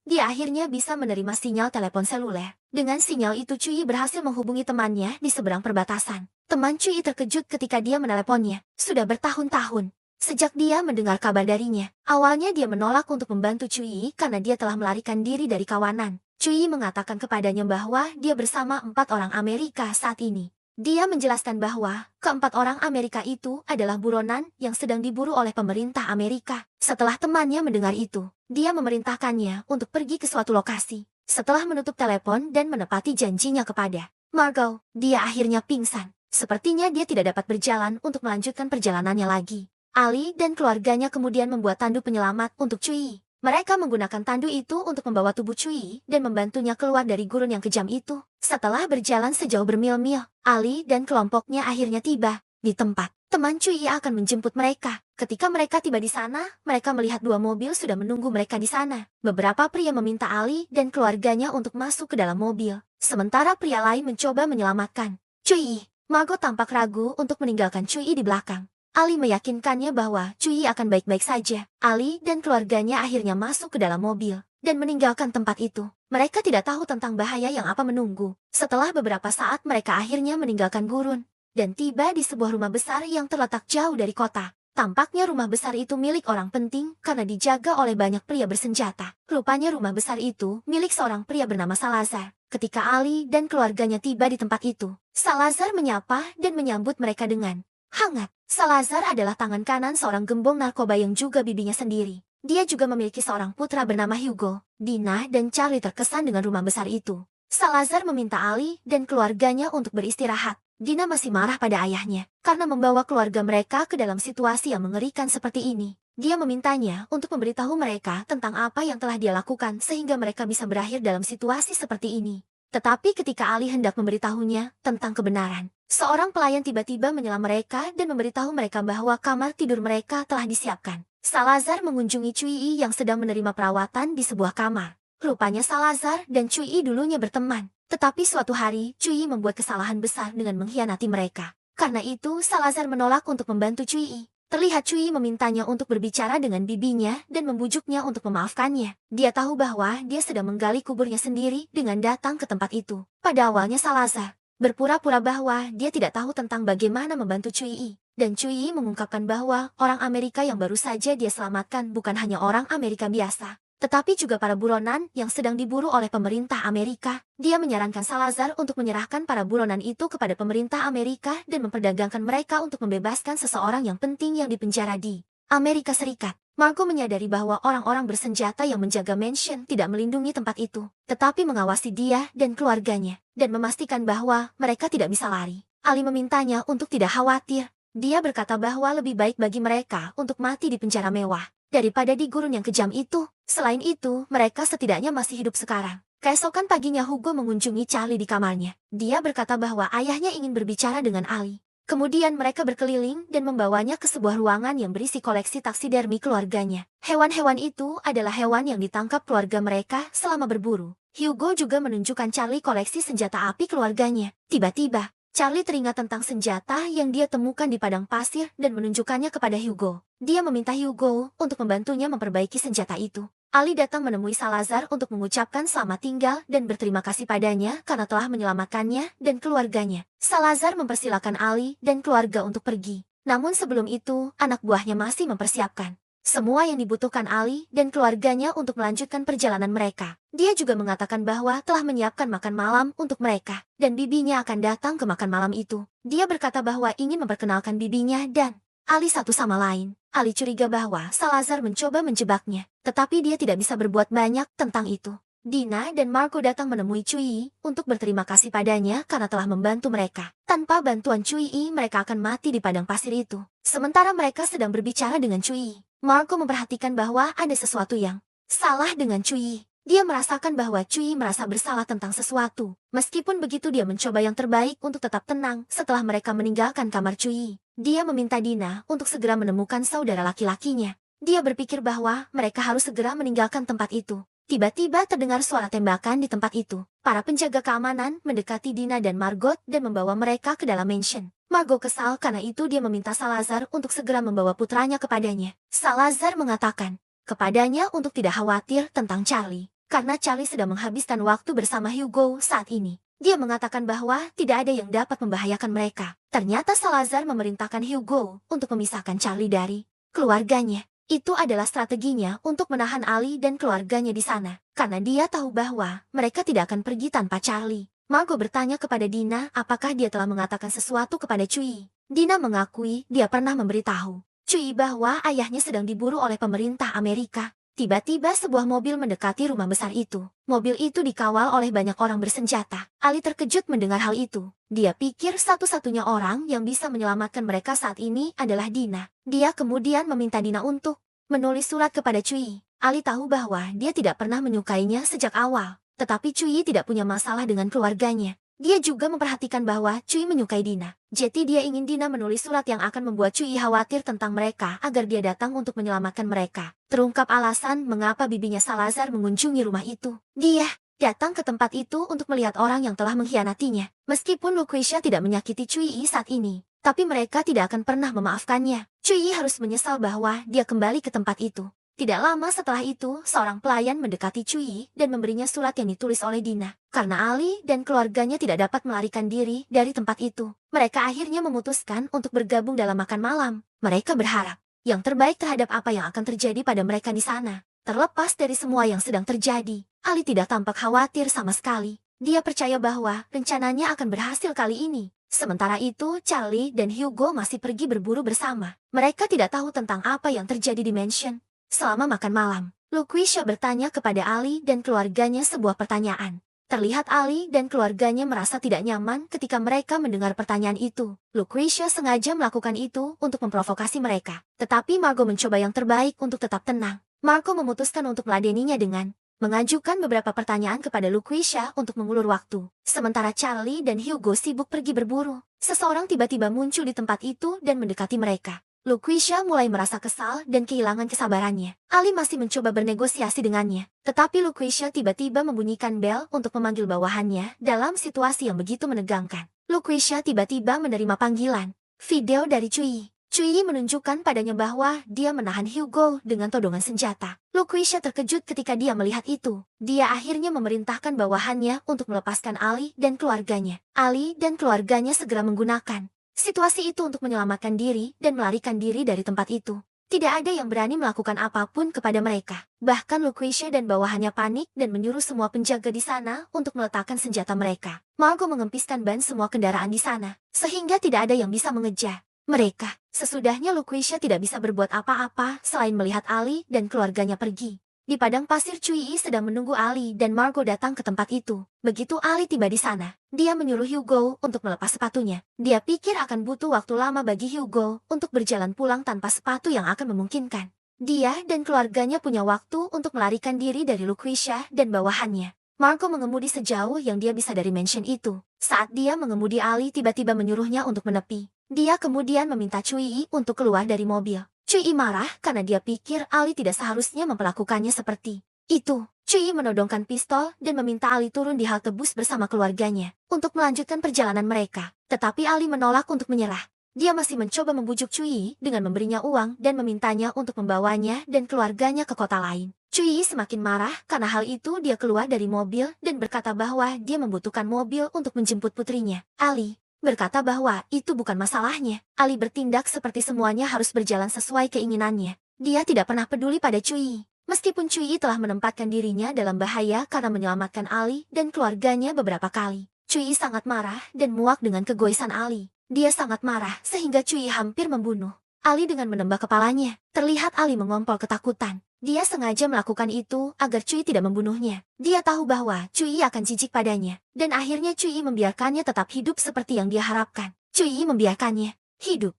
dia akhirnya bisa menerima sinyal telepon seluler. Dengan sinyal itu Cui berhasil menghubungi temannya di seberang perbatasan. Teman Cui terkejut ketika dia meneleponnya. Sudah bertahun-tahun sejak dia mendengar kabar darinya. Awalnya dia menolak untuk membantu Cui karena dia telah melarikan diri dari kawanan. Cui mengatakan kepadanya bahwa dia bersama 4 orang Amerika saat ini. Dia menjelaskan bahwa keempat orang Amerika itu adalah buronan yang sedang diburu oleh pemerintah Amerika. Setelah temannya mendengar itu, dia memerintahkannya untuk pergi ke suatu lokasi. Setelah menutup telepon dan menepati janjinya kepada Margot, dia akhirnya pingsan. Sepertinya dia tidak dapat berjalan untuk melanjutkan perjalanannya lagi. Ali dan keluarganya kemudian membuat tandu penyelamat untuk Cui. Mereka menggunakan tandu itu untuk membawa tubuh Cui dan membantunya keluar dari gurun yang kejam itu. Setelah berjalan sejauh bermil-mil, Ali dan kelompoknya akhirnya tiba di tempat. Teman Cui akan menjemput mereka. Ketika mereka tiba di sana, mereka melihat 2 mobil sudah menunggu mereka di sana. Beberapa pria meminta Ali dan keluarganya untuk masuk ke dalam mobil. Sementara pria lain mencoba menyelamatkan Cui. Margot tampak ragu untuk meninggalkan Cui di belakang. Ali meyakinkannya bahwa Cui akan baik-baik saja. Ali dan keluarganya akhirnya masuk ke dalam mobil dan meninggalkan tempat itu. Mereka tidak tahu tentang bahaya yang apa menunggu. Setelah beberapa saat mereka akhirnya meninggalkan gurun dan tiba di sebuah rumah besar yang terletak jauh dari kota. Tampaknya rumah besar itu milik orang penting karena dijaga oleh banyak pria bersenjata. Rupanya rumah besar itu milik seorang pria bernama Salazar. Ketika Ali dan keluarganya tiba di tempat itu, Salazar menyapa dan menyambut mereka dengan hangat. Salazar adalah tangan kanan seorang gembong narkoba yang juga bibinya sendiri. Dia juga memiliki seorang putra bernama Hugo. Dina dan Charlie terkesan dengan rumah besar itu. Salazar meminta Ali dan keluarganya untuk beristirahat. Dina masih marah pada ayahnya karena membawa keluarga mereka ke dalam situasi yang mengerikan seperti ini. Dia memintanya untuk memberitahu mereka tentang apa yang telah dia lakukan sehingga mereka bisa berakhir dalam situasi seperti ini. Tetapi ketika Ali hendak memberitahunya tentang kebenaran, seorang pelayan tiba-tiba menyela mereka dan memberitahu mereka bahwa kamar tidur mereka telah disiapkan. Salazar mengunjungi Cui yang sedang menerima perawatan di sebuah kamar. Rupanya Salazar dan Cui dulunya berteman. Tetapi suatu hari, Cui membuat kesalahan besar dengan mengkhianati mereka. Karena itu, Salazar menolak untuk membantu Cui. Terlihat Cui memintanya untuk berbicara dengan bibinya dan membujuknya untuk memaafkannya. Dia tahu bahwa dia sedang menggali kuburnya sendiri dengan datang ke tempat itu. Pada awalnya Salazar berpura-pura bahwa dia tidak tahu tentang bagaimana membantu Cui. Dan Cui mengungkapkan bahwa orang Amerika yang baru saja dia selamatkan bukan hanya orang Amerika biasa, tetapi juga para buronan yang sedang diburu oleh pemerintah Amerika. Dia menyarankan Salazar untuk menyerahkan para buronan itu kepada pemerintah Amerika dan memperdagangkan mereka untuk membebaskan seseorang yang penting yang dipenjara di Amerika Serikat. Marco menyadari bahwa orang-orang bersenjata yang menjaga mansion tidak melindungi tempat itu, tetapi mengawasi dia dan keluarganya, dan memastikan bahwa mereka tidak bisa lari. Ali memintanya untuk tidak khawatir. Dia berkata bahwa lebih baik bagi mereka untuk mati di penjara mewah daripada di gurun yang kejam itu. Selain itu, mereka setidaknya masih hidup sekarang. Keesokan paginya Hugo mengunjungi Charlie di kamarnya. Dia berkata bahwa ayahnya ingin berbicara dengan Ali. Kemudian mereka berkeliling dan membawanya ke sebuah ruangan yang berisi koleksi taksidermi keluarganya. Hewan-hewan itu adalah hewan yang ditangkap keluarga mereka selama berburu. Hugo juga menunjukkan Charlie koleksi senjata api keluarganya. Tiba-tiba, Charlie teringat tentang senjata yang dia temukan di padang pasir dan menunjukkannya kepada Hugo. Dia meminta Hugo untuk membantunya memperbaiki senjata itu. Ali datang menemui Salazar untuk mengucapkan selamat tinggal dan berterima kasih padanya karena telah menyelamatkannya dan keluarganya. Salazar mempersilakan Ali dan keluarga untuk pergi. Namun sebelum itu, anak buahnya masih mempersiapkan semua yang dibutuhkan Ali dan keluarganya untuk melanjutkan perjalanan mereka. Dia juga mengatakan bahwa telah menyiapkan makan malam untuk mereka, dan bibinya akan datang ke makan malam itu. Dia berkata bahwa ingin memperkenalkan bibinya dan Ali satu sama lain. Ali curiga bahwa Salazar mencoba menjebaknya, tetapi dia tidak bisa berbuat banyak tentang itu. Dina dan Marco datang menemui Cui untuk berterima kasih padanya karena telah membantu mereka. Tanpa bantuan Cui, mereka akan mati di padang pasir itu. Sementara mereka sedang berbicara dengan Cui, Marco memperhatikan bahwa ada sesuatu yang salah dengan Cui. Dia merasakan bahwa Cui merasa bersalah tentang sesuatu. Meskipun begitu, dia mencoba yang terbaik untuk tetap tenang setelah mereka meninggalkan kamar Cui. Dia meminta Dina untuk segera menemukan saudara laki-lakinya. Dia berpikir bahwa mereka harus segera meninggalkan tempat itu. Tiba-tiba terdengar suara tembakan di tempat itu. Para penjaga keamanan mendekati Dina dan Margot dan membawa mereka ke dalam mansion. Margot kesal karena itu dia meminta Salazar untuk segera membawa putranya kepadanya. Salazar mengatakan kepadanya untuk tidak khawatir tentang Charlie, karena Charlie sedang menghabiskan waktu bersama Hugo saat ini. Dia mengatakan bahwa tidak ada yang dapat membahayakan mereka. Ternyata Salazar memerintahkan Hugo untuk memisahkan Charlie dari keluarganya. Itu adalah strateginya untuk menahan Ali dan keluarganya di sana, karena dia tahu bahwa mereka tidak akan pergi tanpa Charlie. Margot bertanya kepada Dina apakah dia telah mengatakan sesuatu kepada Cui. Dina mengakui dia pernah memberitahu Cui bahwa ayahnya sedang diburu oleh pemerintah Amerika. Tiba-tiba sebuah mobil mendekati rumah besar itu. Mobil itu dikawal oleh banyak orang bersenjata. Ali terkejut mendengar hal itu. Dia pikir satu-satunya orang yang bisa menyelamatkan mereka saat ini adalah Dina. Dia kemudian meminta Dina untuk menulis surat kepada Cui. Ali tahu bahwa dia tidak pernah menyukainya sejak awal. Tetapi Cui tidak punya masalah dengan keluarganya. Dia juga memperhatikan bahwa Cui menyukai Dina. Jadi dia ingin Dina menulis surat yang akan membuat Cui khawatir tentang mereka agar dia datang untuk menyelamatkan mereka. Terungkap alasan mengapa bibinya Salazar mengunjungi rumah itu. Dia datang ke tempat itu untuk melihat orang yang telah mengkhianatinya. Meskipun Lucretia tidak menyakiti Cui saat ini, tapi mereka tidak akan pernah memaafkannya. Cui harus menyesal bahwa dia kembali ke tempat itu. Tidak lama setelah itu, seorang pelayan mendekati Cui dan memberinya surat yang ditulis oleh Dina. Karena Ali dan keluarganya tidak dapat melarikan diri dari tempat itu, mereka akhirnya memutuskan untuk bergabung dalam makan malam. Mereka berharap yang terbaik terhadap apa yang akan terjadi pada mereka di sana. Terlepas dari semua yang sedang terjadi, Ali tidak tampak khawatir sama sekali. Dia percaya bahwa rencananya akan berhasil kali ini. Sementara itu, Charlie dan Hugo masih pergi berburu bersama. Mereka tidak tahu tentang apa yang terjadi di mansion. Selama makan malam, Lucretia bertanya kepada Ali dan keluarganya sebuah pertanyaan. Terlihat Ali dan keluarganya merasa tidak nyaman ketika mereka mendengar pertanyaan itu. Lucretia sengaja melakukan itu untuk memprovokasi mereka. Tetapi Margot mencoba yang terbaik untuk tetap tenang. Margot memutuskan untuk meladeninya dengan mengajukan beberapa pertanyaan kepada Lucretia untuk mengulur waktu. Sementara Charlie dan Hugo sibuk pergi berburu, seseorang tiba-tiba muncul di tempat itu dan mendekati mereka. Lucretia mulai merasa kesal dan kehilangan kesabarannya. Ali masih mencoba bernegosiasi dengannya. Tetapi Lucretia tiba-tiba membunyikan bel untuk memanggil bawahannya dalam situasi yang begitu menegangkan. Lucretia tiba-tiba menerima panggilan. Video dari Cui. Cui menunjukkan padanya bahwa dia menahan Hugo dengan todongan senjata. Lucretia terkejut ketika dia melihat itu. Dia akhirnya memerintahkan bawahannya untuk melepaskan Ali dan keluarganya. Ali dan keluarganya segera menggunakan situasi itu untuk menyelamatkan diri dan melarikan diri dari tempat itu. Tidak ada yang berani melakukan apapun kepada mereka. Bahkan Lucretia dan bawahannya panik dan menyuruh semua penjaga di sana untuk meletakkan senjata mereka. Margot mengempiskan ban semua kendaraan di sana, sehingga tidak ada yang bisa mengejar mereka. Sesudahnya Lucretia tidak bisa berbuat apa-apa selain melihat Ali dan keluarganya pergi. Di padang pasir Cui sedang menunggu Ali dan Margot datang ke tempat itu. Begitu Ali tiba di sana, dia menyuruh Hugo untuk melepas sepatunya. Dia pikir akan butuh waktu lama bagi Hugo untuk berjalan pulang tanpa sepatu yang akan memungkinkan. Dia dan keluarganya punya waktu untuk melarikan diri dari Lucretia dan bawahannya. Margot mengemudi sejauh yang dia bisa dari mansion itu. Saat dia mengemudi Ali tiba-tiba menyuruhnya untuk menepi. Dia kemudian meminta Cui untuk keluar dari mobil. Cui marah karena dia pikir Ali tidak seharusnya memperlakukannya seperti itu. Cui menodongkan pistol dan meminta Ali turun di halte bus bersama keluarganya untuk melanjutkan perjalanan mereka. Tetapi Ali menolak untuk menyerah. Dia masih mencoba membujuk Cui dengan memberinya uang dan memintanya untuk membawanya dan keluarganya ke kota lain. Cui semakin marah karena hal itu. Dia keluar dari mobil dan berkata bahwa dia membutuhkan mobil untuk menjemput putrinya. Ali berkata bahwa itu bukan masalahnya. Ali bertindak seperti semuanya harus berjalan sesuai keinginannya. Dia tidak pernah peduli pada Cui. Meskipun Cui telah menempatkan dirinya dalam bahaya karena menyelamatkan Ali dan keluarganya beberapa kali. Cui sangat marah dan muak dengan kegoisan Ali. Dia sangat marah sehingga Cui hampir membunuh Ali dengan menembak kepalanya. Terlihat Ali mengompol ketakutan. Dia sengaja melakukan itu agar Cui tidak membunuhnya. Dia tahu bahwa Cui akan jijik padanya. Dan akhirnya Cui membiarkannya tetap hidup seperti yang dia harapkan. Cui membiarkannya hidup.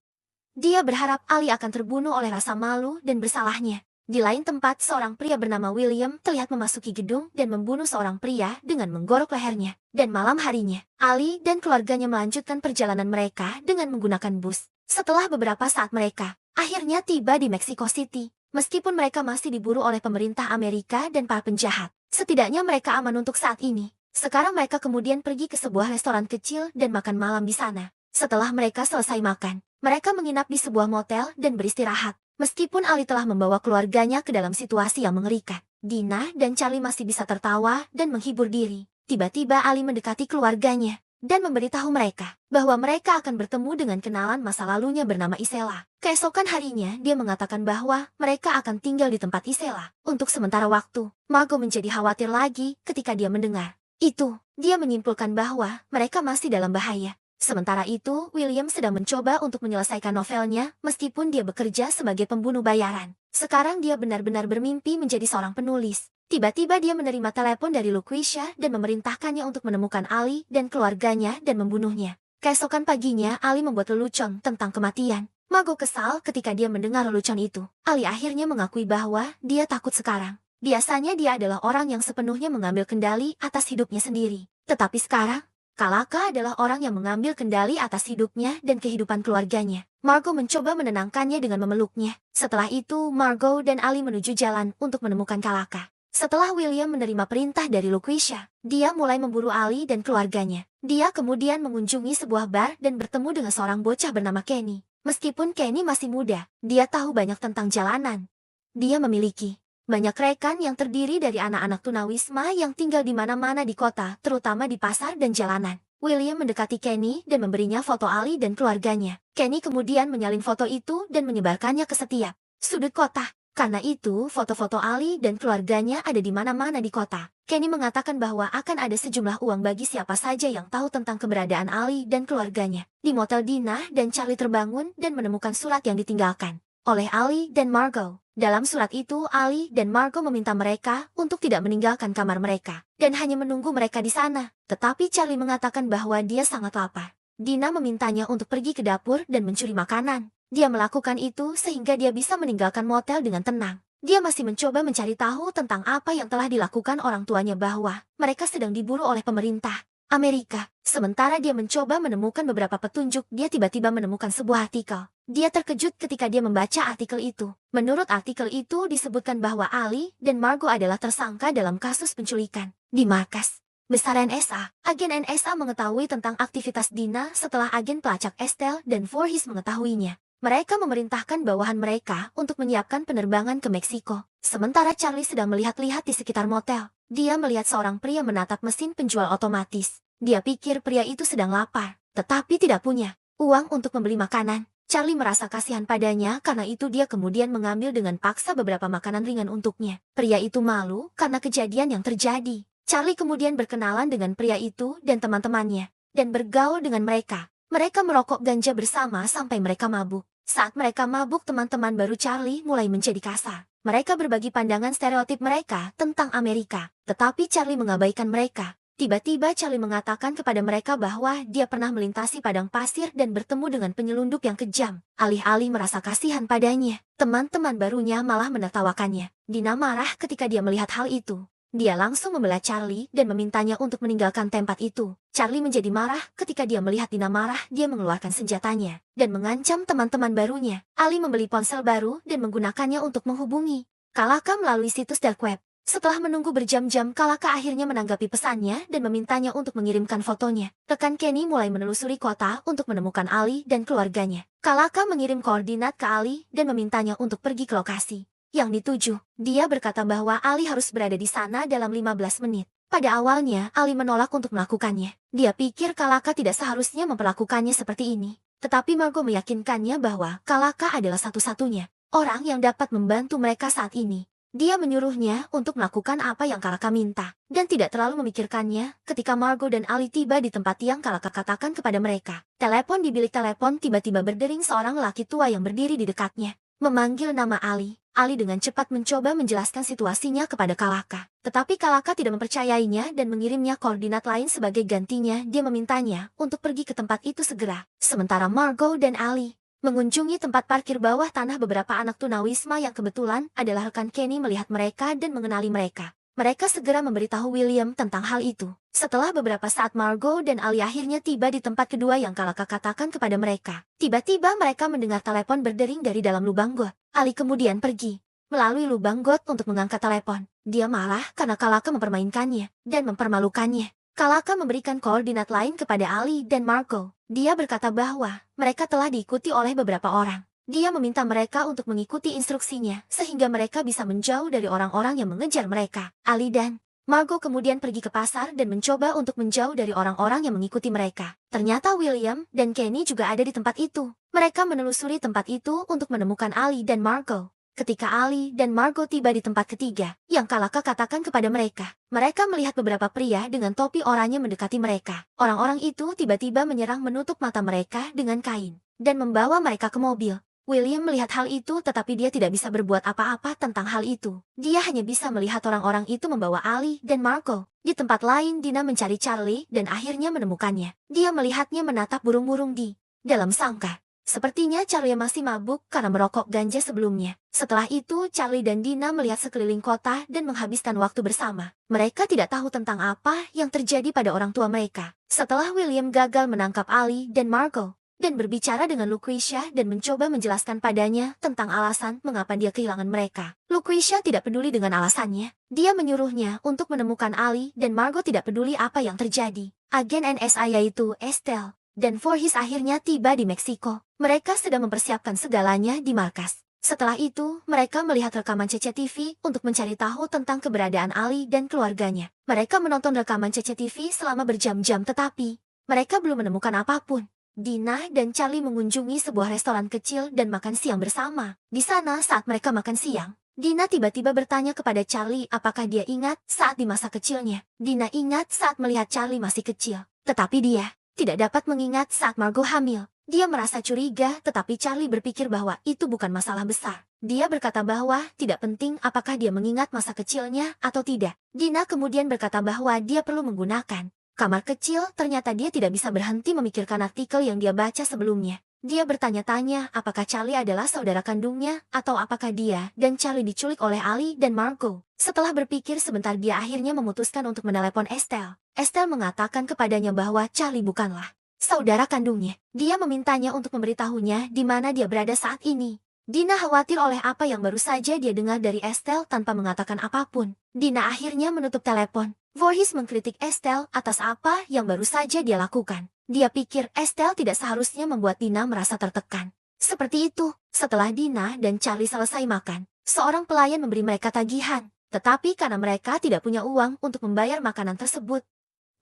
Dia berharap Ali akan terbunuh oleh rasa malu dan bersalahnya. Di lain tempat, seorang pria bernama William terlihat memasuki gedung dan membunuh seorang pria dengan menggorok lehernya. Dan malam harinya, Ali dan keluarganya melanjutkan perjalanan mereka dengan menggunakan bus. Setelah beberapa saat mereka akhirnya tiba di Mexico City. Meskipun mereka masih diburu oleh pemerintah Amerika dan para penjahat, setidaknya mereka aman untuk saat ini. Sekarang mereka kemudian pergi ke sebuah restoran kecil dan makan malam di sana. Setelah mereka selesai makan, mereka menginap di sebuah motel dan beristirahat. Meskipun Ali telah membawa keluarganya ke dalam situasi yang mengerikan, Dina dan Charlie masih bisa tertawa dan menghibur diri. Tiba-tiba Ali mendekati keluarganya dan memberitahu mereka bahwa mereka akan bertemu dengan kenalan masa lalunya bernama Isela. Keesokan harinya, dia mengatakan bahwa mereka akan tinggal di tempat Isela untuk sementara waktu. Margot menjadi khawatir lagi ketika dia mendengar itu. Dia menyimpulkan bahwa mereka masih dalam bahaya. Sementara itu, William sedang mencoba untuk menyelesaikan novelnya meskipun dia bekerja sebagai pembunuh bayaran. Sekarang dia benar-benar bermimpi menjadi seorang penulis. Tiba-tiba dia menerima telepon dari Lucretia dan memerintahkannya untuk menemukan Ali dan keluarganya dan membunuhnya. Keesokan paginya, Ali membuat lelucon tentang kematian. Margot kesal ketika dia mendengar lelucon itu. Ali akhirnya mengakui bahwa dia takut sekarang. Biasanya dia adalah orang yang sepenuhnya mengambil kendali atas hidupnya sendiri. Tetapi sekarang, Kalaka adalah orang yang mengambil kendali atas hidupnya dan kehidupan keluarganya. Margot mencoba menenangkannya dengan memeluknya. Setelah itu, Margot dan Ali menuju jalan untuk menemukan Kalaka. Setelah William menerima perintah dari Lucretia, dia mulai memburu Ali dan keluarganya. Dia kemudian mengunjungi sebuah bar dan bertemu dengan seorang bocah bernama Kenny. Meskipun Kenny masih muda, dia tahu banyak tentang jalanan. Dia memiliki banyak rekan yang terdiri dari anak-anak tunawisma yang tinggal di mana-mana di kota, terutama di pasar dan jalanan. William mendekati Kenny dan memberinya foto Ali dan keluarganya. Kenny kemudian menyalin foto itu dan menyebarkannya ke setiap sudut kota. Karena itu, foto-foto Ali dan keluarganya ada di mana-mana di kota. Kenny mengatakan bahwa akan ada sejumlah uang bagi siapa saja yang tahu tentang keberadaan Ali dan keluarganya. Di motel, Dina dan Charlie terbangun dan menemukan surat yang ditinggalkan oleh Ali dan Margot. Dalam surat itu, Ali dan Margot meminta mereka untuk tidak meninggalkan kamar mereka dan hanya menunggu mereka di sana. Tetapi Charlie mengatakan bahwa dia sangat lapar. Dina memintanya untuk pergi ke dapur dan mencuri makanan. Dia melakukan itu sehingga dia bisa meninggalkan motel dengan tenang. Dia masih mencoba mencari tahu tentang apa yang telah dilakukan orang tuanya bahwa mereka sedang diburu oleh pemerintah. Amerika. Sementara dia mencoba menemukan beberapa petunjuk, dia tiba-tiba menemukan sebuah artikel. Dia terkejut ketika dia membaca artikel itu. Menurut artikel itu disebutkan bahwa Ali dan Margot adalah tersangka dalam kasus penculikan di markas besar NSA. Agen NSA mengetahui tentang aktivitas Dina setelah agen pelacak Estelle dan Voorhees mengetahuinya. Mereka memerintahkan bawahan mereka untuk menyiapkan penerbangan ke Meksiko. Sementara Charlie sedang melihat-lihat di sekitar motel. Dia melihat seorang pria menatap mesin penjual otomatis. Dia pikir pria itu sedang lapar, tetapi tidak punya uang untuk membeli makanan. Charlie merasa kasihan padanya karena itu dia kemudian mengambil dengan paksa beberapa makanan ringan untuknya. Pria itu malu karena kejadian yang terjadi. Charlie kemudian berkenalan dengan pria itu dan teman-temannya, dan bergaul dengan mereka. Mereka merokok ganja bersama sampai mereka mabuk. Saat mereka mabuk, teman-teman baru Charlie mulai menjadi kasar. Mereka berbagi pandangan stereotip mereka tentang Amerika, tetapi Charlie mengabaikan mereka. Tiba-tiba Charlie mengatakan kepada mereka bahwa dia pernah melintasi padang pasir dan bertemu dengan penyelundup yang kejam. Alih-alih merasa kasihan padanya, teman-teman barunya malah menertawakannya. Dina marah ketika dia melihat hal itu. Dia langsung membela Charlie dan memintanya untuk meninggalkan tempat itu. Charlie menjadi marah ketika dia melihat Dina marah. Dia mengeluarkan senjatanya dan mengancam teman-teman barunya. Ali membeli ponsel baru dan menggunakannya untuk menghubungi Kalaka melalui situs dark web. Setelah menunggu berjam-jam, Kalaka akhirnya menanggapi pesannya dan memintanya untuk mengirimkan fotonya. Rekan Kenny mulai menelusuri kota untuk menemukan Ali dan keluarganya. Kalaka mengirim koordinat ke Ali dan memintanya untuk pergi ke lokasi yang dituju. Dia berkata bahwa Ali harus berada di sana dalam 15 menit. Pada awalnya, Ali menolak untuk melakukannya. Dia pikir Kalaka tidak seharusnya memperlakukannya seperti ini. Tetapi Margot meyakinkannya bahwa Kalaka adalah satu-satunya orang yang dapat membantu mereka saat ini. Dia menyuruhnya untuk melakukan apa yang Kalaka minta, dan tidak terlalu memikirkannya ketika Margot dan Ali tiba di tempat yang Kalaka katakan kepada mereka. Telepon di bilik telepon tiba-tiba berdering seorang laki tua yang berdiri di dekatnya, memanggil nama Ali. Ali dengan cepat mencoba menjelaskan situasinya kepada Kalaka. Tetapi Kalaka tidak mempercayainya dan mengirimnya koordinat lain sebagai gantinya. Dia memintanya untuk pergi ke tempat itu segera. Sementara Margot dan Ali mengunjungi tempat parkir bawah tanah, beberapa anak tunawisma yang kebetulan adalah rekan Kenny melihat mereka dan mengenali mereka. Mereka segera memberitahu William tentang hal itu. Setelah beberapa saat, Margot dan Ali akhirnya tiba di tempat kedua yang Kalaka katakan kepada mereka. Tiba-tiba mereka mendengar telepon berdering dari dalam lubang got. Ali kemudian pergi melalui lubang got untuk mengangkat telepon. Dia marah karena Kalaka mempermainkannya dan mempermalukannya. Kalaka memberikan koordinat lain kepada Ali dan Margot. Dia berkata bahwa mereka telah diikuti oleh beberapa orang. Dia meminta mereka untuk mengikuti instruksinya, sehingga mereka bisa menjauh dari orang-orang yang mengejar mereka. Ali dan Margot kemudian pergi ke pasar dan mencoba untuk menjauh dari orang-orang yang mengikuti mereka. Ternyata William dan Kenny juga ada di tempat itu. Mereka menelusuri tempat itu untuk menemukan Ali dan Margot. Ketika Ali dan Margot tiba di tempat ketiga, yang Kalaka katakan kepada mereka, mereka melihat beberapa pria dengan topi oranye mendekati mereka. Orang-orang itu tiba-tiba menyerang, menutup mata mereka dengan kain, dan membawa mereka ke mobil. William melihat hal itu tetapi dia tidak bisa berbuat apa-apa tentang hal itu. Dia hanya bisa melihat orang-orang itu membawa Ali dan Margot. Di tempat lain, Dina mencari Charlie dan akhirnya menemukannya. Dia melihatnya menatap burung-burung di dalam sangkar. Sepertinya Charlie masih mabuk karena merokok ganja sebelumnya. Setelah itu, Charlie dan Dina melihat sekeliling kota dan menghabiskan waktu bersama. Mereka tidak tahu tentang apa yang terjadi pada orang tua mereka. Setelah William gagal menangkap Ali dan Margot, dan berbicara dengan Lucretia dan mencoba menjelaskan padanya tentang alasan mengapa dia kehilangan mereka, Lucretia tidak peduli dengan alasannya. Dia menyuruhnya untuk menemukan Ali dan Margot, tidak peduli apa yang terjadi. Agen NSA yaitu Estelle dan Voorhees akhirnya tiba di Meksiko. Mereka sedang mempersiapkan segalanya di markas. Setelah itu, mereka melihat rekaman CCTV untuk mencari tahu tentang keberadaan Ali dan keluarganya. Mereka menonton rekaman CCTV selama berjam-jam tetapi mereka belum menemukan apapun. Dina dan Charlie mengunjungi sebuah restoran kecil dan makan siang bersama. Di sana, saat mereka makan siang, Dina tiba-tiba bertanya kepada Charlie apakah dia ingat saat di masa kecilnya. Dina ingat saat melihat Charlie masih kecil, tetapi dia tidak dapat mengingat saat Margot hamil. Dia merasa curiga, tetapi Charlie berpikir bahwa itu bukan masalah besar. Dia berkata bahwa tidak penting apakah dia mengingat masa kecilnya atau tidak. Dina kemudian berkata bahwa dia perlu menggunakan kamar kecil. Ternyata dia tidak bisa berhenti memikirkan artikel yang dia baca sebelumnya. Dia bertanya-tanya apakah Charlie adalah saudara kandungnya atau apakah dia dan Charlie diculik oleh Ali dan Margot. Setelah berpikir sebentar, dia akhirnya memutuskan untuk menelepon Estelle. Estelle mengatakan kepadanya bahwa Charlie bukanlah saudara kandungnya. Dia memintanya untuk memberitahunya di mana dia berada saat ini. Dina khawatir oleh apa yang baru saja dia dengar dari Estelle tanpa mengatakan apapun. Dina akhirnya menutup telepon. Voorhees mengkritik Estelle atas apa yang baru saja dia lakukan. Dia pikir Estelle tidak seharusnya membuat Dina merasa tertekan. Seperti itu, setelah Dina dan Charlie selesai makan, seorang pelayan memberi mereka tagihan. Tetapi karena mereka tidak punya uang untuk membayar makanan tersebut,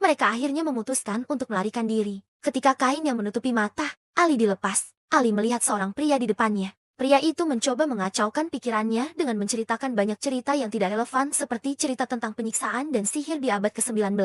mereka akhirnya memutuskan untuk melarikan diri. Ketika kain yang menutupi mata Ali dilepas, Ali melihat seorang pria di depannya. Pria itu mencoba mengacaukan pikirannya dengan menceritakan banyak cerita yang tidak relevan seperti cerita tentang penyiksaan dan sihir di abad ke-19.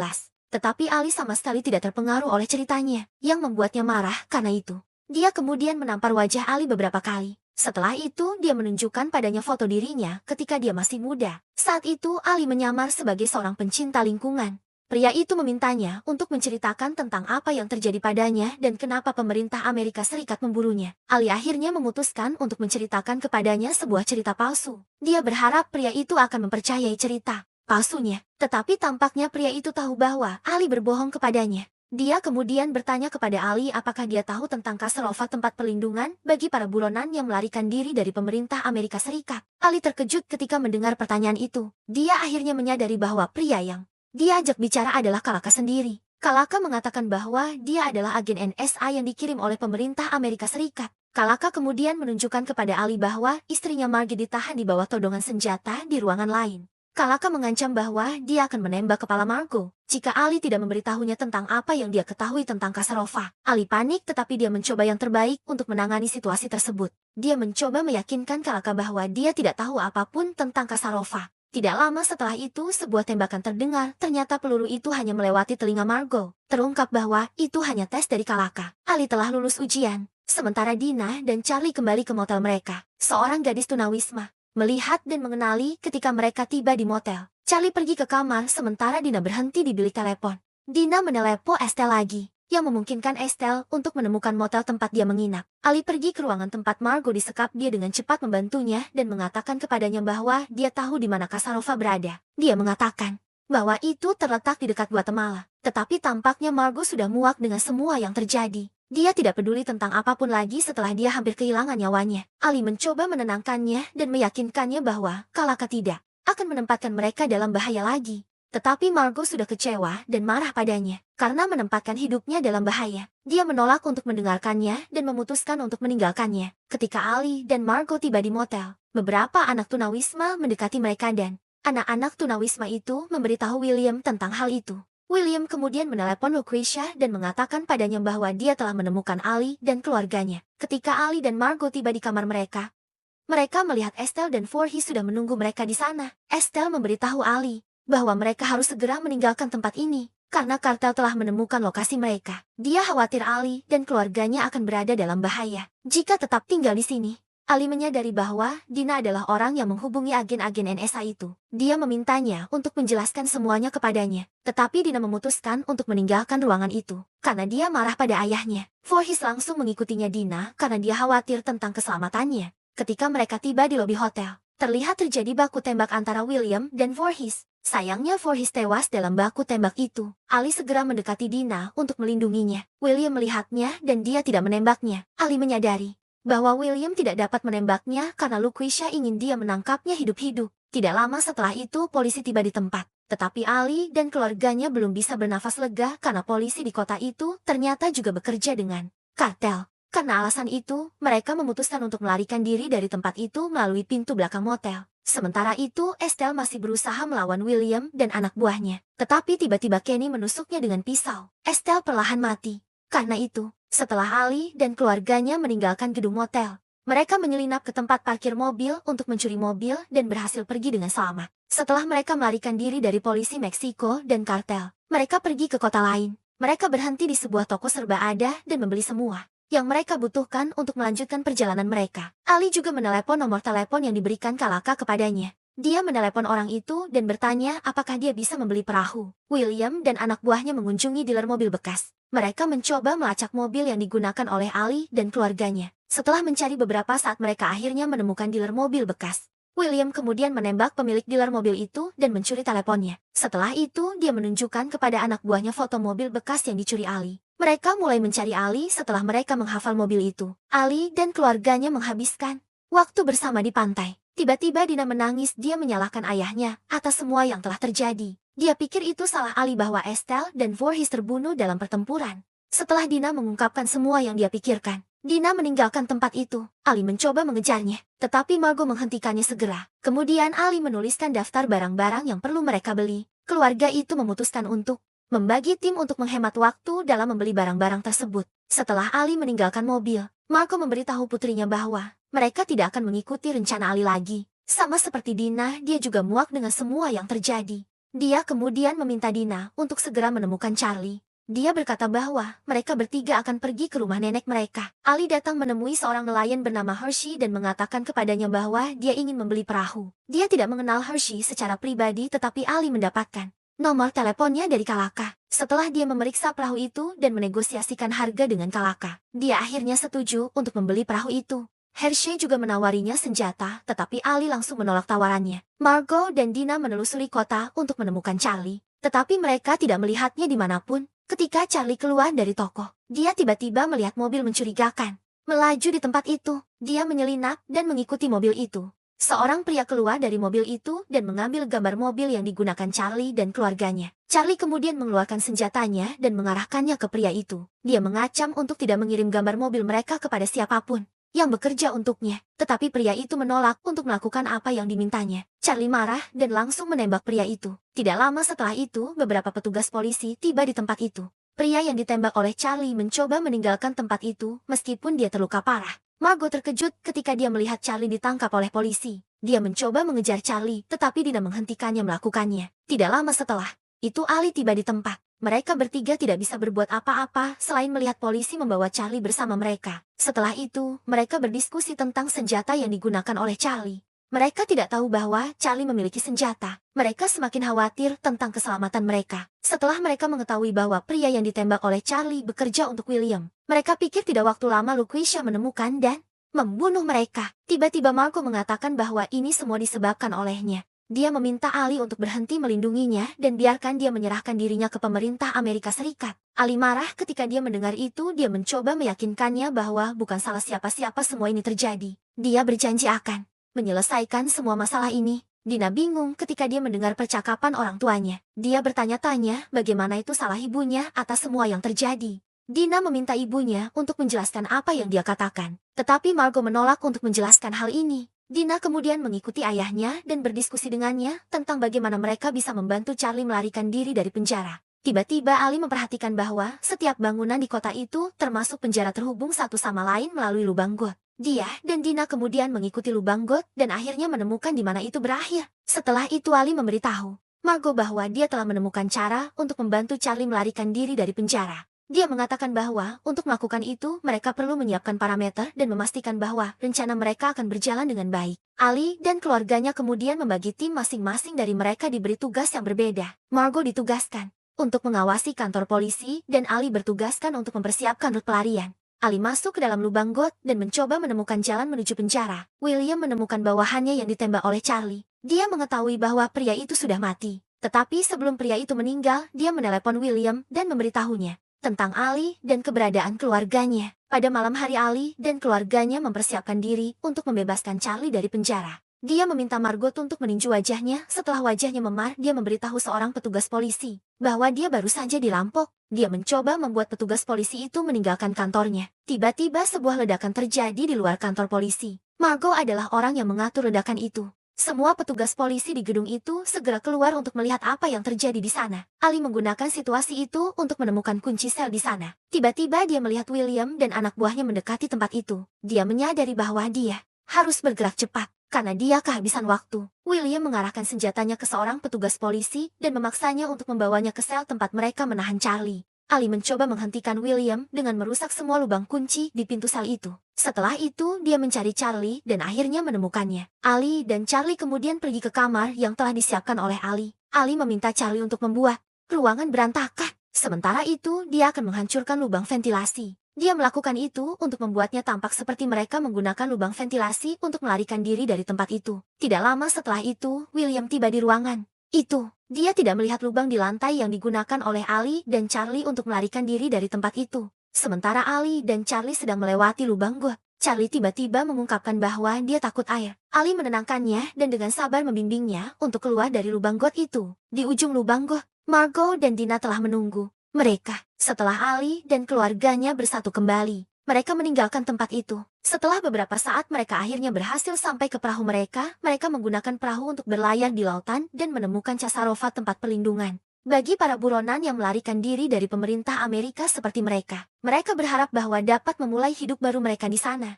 Tetapi Ali sama sekali tidak terpengaruh oleh ceritanya, yang membuatnya marah karena itu. Dia kemudian menampar wajah Ali beberapa kali. Setelah itu dia menunjukkan padanya foto dirinya ketika dia masih muda. Saat itu Ali menyamar sebagai seorang pencinta lingkungan. Pria itu memintanya untuk menceritakan tentang apa yang terjadi padanya dan kenapa pemerintah Amerika Serikat memburunya. Ali akhirnya memutuskan untuk menceritakan kepadanya sebuah cerita palsu. Dia berharap pria itu akan mempercayai cerita palsunya. Tetapi tampaknya pria itu tahu bahwa Ali berbohong kepadanya. Dia kemudian bertanya kepada Ali apakah dia tahu tentang Kasarova, tempat perlindungan bagi para buronan yang melarikan diri dari pemerintah Amerika Serikat. Ali terkejut ketika mendengar pertanyaan itu. Dia akhirnya menyadari bahwa pria yang dia ajak bicara adalah Kalaka sendiri. Kalaka mengatakan bahwa dia adalah agen NSA yang dikirim oleh pemerintah Amerika Serikat. Kalaka kemudian menunjukkan kepada Ali bahwa istrinya Margie ditahan di bawah todongan senjata di ruangan lain. Kalaka mengancam bahwa dia akan menembak kepala Margot jika Ali tidak memberitahunya tentang apa yang dia ketahui tentang Kasarova. Ali panik tetapi dia mencoba yang terbaik untuk menangani situasi tersebut. Dia mencoba meyakinkan Kalaka bahwa dia tidak tahu apapun tentang Kasarova. Tidak lama setelah itu sebuah tembakan terdengar, ternyata peluru itu hanya melewati telinga Margot. Terungkap bahwa itu hanya tes dari Kalaka. Ali telah lulus ujian. Sementara Dina dan Charlie kembali ke motel mereka. Seorang gadis tunawisma melihat dan mengenali ketika mereka tiba di motel. Charlie pergi ke kamar sementara Dina berhenti di bilik telepon. Dina menelepon Estelle lagi, yang memungkinkan Estelle untuk menemukan motel tempat dia menginap. Ali pergi ke ruangan tempat Margot disekap. Dia dengan cepat membantunya dan mengatakan kepadanya bahwa dia tahu di mana Kasarova berada. Dia mengatakan bahwa itu terletak di dekat Guatemala. Tetapi tampaknya Margot sudah muak dengan semua yang terjadi. Dia tidak peduli tentang apapun lagi setelah dia hampir kehilangan nyawanya. Ali mencoba menenangkannya dan meyakinkannya bahwa Kalaka tidak akan menempatkan mereka dalam bahaya lagi. Tetapi Margot sudah kecewa dan marah padanya karena menempatkan hidupnya dalam bahaya. Dia menolak untuk mendengarkannya dan memutuskan untuk meninggalkannya. Ketika Ali dan Margot tiba di motel, beberapa anak tunawisma mendekati mereka dan anak-anak tunawisma itu memberitahu William tentang hal itu. William kemudian menelepon Lucretia dan mengatakan padanya bahwa dia telah menemukan Ali dan keluarganya. Ketika Ali dan Margot tiba di kamar mereka melihat Estelle dan Voorhees sudah menunggu mereka di sana. Estelle memberitahu Ali bahwa mereka harus segera meninggalkan tempat ini karena kartel telah menemukan lokasi mereka. Dia khawatir Ali dan keluarganya akan berada dalam bahaya jika tetap tinggal di sini. Ali menyadari bahwa Dina adalah orang yang menghubungi agen-agen NSA itu. Dia memintanya untuk menjelaskan semuanya kepadanya. Tetapi Dina memutuskan untuk meninggalkan ruangan itu karena dia marah pada ayahnya. Voorhees langsung mengikutinya Dina karena dia khawatir tentang keselamatannya. Ketika mereka tiba di lobi hotel, terlihat terjadi baku tembak antara William dan Voorhees. Sayangnya Voorhees tewas dalam baku tembak itu. Ali segera mendekati Dina untuk melindunginya. William melihatnya dan dia tidak menembaknya. Ali menyadari bahwa William tidak dapat menembaknya karena Lucretia ingin dia menangkapnya hidup-hidup. Tidak lama setelah itu polisi tiba di tempat. Tetapi Ali dan keluarganya belum bisa bernafas lega karena polisi di kota itu ternyata juga bekerja dengan kartel. Karena alasan itu, mereka memutuskan untuk melarikan diri dari tempat itu melalui pintu belakang motel. Sementara itu, Estelle masih berusaha melawan William dan anak buahnya. Tetapi tiba-tiba Kenny menusuknya dengan pisau. Estelle perlahan mati. Karena itu, setelah Ali dan keluarganya meninggalkan gedung motel, mereka menyelinap ke tempat parkir mobil untuk mencuri mobil dan berhasil pergi dengan selamat. Setelah mereka melarikan diri dari polisi Meksiko dan kartel, mereka pergi ke kota lain. Mereka berhenti di sebuah toko serba ada dan membeli semua yang mereka butuhkan untuk melanjutkan perjalanan mereka. Ali juga menelepon nomor telepon yang diberikan Kalaka kepadanya. Dia menelepon orang itu dan bertanya apakah dia bisa membeli perahu. William dan anak buahnya mengunjungi dealer mobil bekas. Mereka mencoba melacak mobil yang digunakan oleh Ali dan keluarganya. Setelah mencari beberapa saat mereka akhirnya menemukan dealer mobil bekas. William kemudian menembak pemilik dealer mobil itu dan mencuri teleponnya. Setelah itu, dia menunjukkan kepada anak buahnya foto mobil bekas yang dicuri Ali. Mereka mulai mencari Ali setelah mereka menghafal mobil itu. Ali dan keluarganya menghabiskan waktu bersama di pantai. Tiba-tiba Dina menangis, dia menyalahkan ayahnya atas semua yang telah terjadi. Dia pikir itu salah Ali bahwa Estelle dan Voorhees terbunuh dalam pertempuran. Setelah Dina mengungkapkan semua yang dia pikirkan, Dina meninggalkan tempat itu. Ali mencoba mengejarnya, tetapi Margot menghentikannya segera. Kemudian Ali menuliskan daftar barang-barang yang perlu mereka beli. Keluarga itu memutuskan untuk membagi tim untuk menghemat waktu dalam membeli barang-barang tersebut. Setelah Ali meninggalkan mobil, Margot memberitahu putrinya bahwa mereka tidak akan mengikuti rencana Ali lagi. Sama seperti Dina, dia juga muak dengan semua yang terjadi. Dia kemudian meminta Dina untuk segera menemukan Charlie. Dia berkata bahwa mereka bertiga akan pergi ke rumah nenek mereka. Ali datang menemui seorang nelayan bernama Hershey dan mengatakan kepadanya bahwa dia ingin membeli perahu. Dia tidak mengenal Hershey secara pribadi, tetapi Ali mendapatkan nomor teleponnya dari Kalaka. Setelah dia memeriksa perahu itu dan menegosiasikan harga dengan Kalaka, dia akhirnya setuju untuk membeli perahu itu. Hershey juga menawarinya senjata, tetapi Ali langsung menolak tawarannya. Margot dan Dina menelusuri kota untuk menemukan Charlie, tetapi mereka tidak melihatnya dimanapun. Ketika Charlie keluar dari toko, dia tiba-tiba melihat mobil mencurigakan melaju di tempat itu. Dia menyelinap dan mengikuti mobil itu. Seorang pria keluar dari mobil itu dan mengambil gambar mobil yang digunakan Charlie dan keluarganya. Charlie kemudian mengeluarkan senjatanya dan mengarahkannya ke pria itu. Dia mengacam untuk tidak mengirim gambar mobil mereka kepada siapapun yang bekerja untuknya. Tetapi pria itu menolak untuk melakukan apa yang dimintanya. Charlie marah dan langsung menembak pria itu. Tidak lama setelah itu, beberapa petugas polisi tiba di tempat itu. Pria yang ditembak oleh Charlie mencoba meninggalkan tempat itu meskipun dia terluka parah. Margot terkejut ketika dia melihat Charlie ditangkap oleh polisi. Dia mencoba mengejar Charlie, tetapi Dina menghentikannya melakukannya. Tidak lama setelah itu Ali tiba di tempat. Mereka bertiga tidak bisa berbuat apa-apa selain melihat polisi membawa Charlie bersama mereka. Setelah itu, mereka berdiskusi tentang senjata yang digunakan oleh Charlie. Mereka tidak tahu bahwa Charlie memiliki senjata. Mereka semakin khawatir tentang keselamatan mereka. Setelah mereka mengetahui bahwa pria yang ditembak oleh Charlie bekerja untuk William, mereka pikir tidak waktu lama Lucretia menemukan dan membunuh mereka. Tiba-tiba Margot mengatakan bahwa ini semua disebabkan olehnya. Dia meminta Ali untuk berhenti melindunginya dan biarkan dia menyerahkan dirinya ke pemerintah Amerika Serikat. Ali marah ketika dia mendengar itu. Dia mencoba meyakinkannya bahwa bukan salah siapa-siapa semua ini terjadi. Dia berjanji akan menyelesaikan semua masalah ini. Dina bingung ketika dia mendengar percakapan orang tuanya. Dia bertanya-tanya bagaimana itu salah ibunya atas semua yang terjadi. Dina meminta ibunya untuk menjelaskan apa yang dia katakan. Tetapi Margot menolak untuk menjelaskan hal ini. Dina kemudian mengikuti ayahnya dan berdiskusi dengannya tentang bagaimana mereka bisa membantu Charlie melarikan diri dari penjara. Tiba-tiba Ali memperhatikan bahwa setiap bangunan di kota itu termasuk penjara terhubung satu sama lain melalui lubang got. Dia dan Dina kemudian mengikuti lubang got dan akhirnya menemukan di mana itu berakhir. Setelah itu Ali memberitahu Margot bahwa dia telah menemukan cara untuk membantu Charlie melarikan diri dari penjara. Dia mengatakan bahwa untuk melakukan itu mereka perlu menyiapkan parameter dan memastikan bahwa rencana mereka akan berjalan dengan baik. Ali dan keluarganya kemudian membagi tim masing-masing dari mereka diberi tugas yang berbeda. Margot ditugaskan untuk mengawasi kantor polisi dan Ali bertugaskan untuk mempersiapkan rute pelarian. Ali masuk ke dalam lubang got dan mencoba menemukan jalan menuju penjara. William menemukan bawahannya yang ditembak oleh Charlie. Dia mengetahui bahwa pria itu sudah mati. Tetapi sebelum pria itu meninggal, dia menelepon William dan memberitahunya tentang Ali dan keberadaan keluarganya. Pada malam hari Ali dan keluarganya mempersiapkan diri untuk membebaskan Charlie dari penjara. Dia meminta Margot untuk meninju wajahnya. Setelah wajahnya memar, dia memberitahu seorang petugas polisi bahwa dia baru saja dirampok. Dia mencoba membuat petugas polisi itu meninggalkan kantornya. Tiba-tiba sebuah ledakan terjadi di luar kantor polisi. Margot adalah orang yang mengatur ledakan itu. Semua petugas polisi di gedung itu segera keluar untuk melihat apa yang terjadi di sana. Ali menggunakan situasi itu untuk menemukan kunci sel di sana. Tiba-tiba dia melihat William dan anak buahnya mendekati tempat itu. Dia menyadari bahwa dia harus bergerak cepat karena dia kehabisan waktu. William mengarahkan senjatanya ke seorang petugas polisi dan memaksanya untuk membawanya ke sel tempat mereka menahan Charlie. Ali mencoba menghentikan William dengan merusak semua lubang kunci di pintu sel itu. Setelah itu, dia mencari Charlie dan akhirnya menemukannya. Ali dan Charlie kemudian pergi ke kamar yang telah disiapkan oleh Ali. Ali meminta Charlie untuk membuat ruangan berantakan. Sementara itu, dia akan menghancurkan lubang ventilasi. Dia melakukan itu untuk membuatnya tampak seperti mereka menggunakan lubang ventilasi untuk melarikan diri dari tempat itu. Tidak lama setelah itu, William tiba di ruangan itu. Dia tidak melihat lubang di lantai yang digunakan oleh Ali dan Charlie untuk melarikan diri dari tempat itu. Sementara Ali dan Charlie sedang melewati lubang got, Charlie tiba-tiba mengungkapkan bahwa dia takut air. Ali menenangkannya dan dengan sabar membimbingnya untuk keluar dari lubang got itu. Di ujung lubang got, Margot dan Dina telah menunggu mereka. Setelah Ali dan keluarganya bersatu kembali, mereka meninggalkan tempat itu. Setelah beberapa saat mereka akhirnya berhasil sampai ke perahu mereka menggunakan perahu untuk berlayar di lautan dan menemukan Casarova tempat perlindungan. Bagi para buronan yang melarikan diri dari pemerintah Amerika seperti mereka berharap bahwa dapat memulai hidup baru mereka di sana.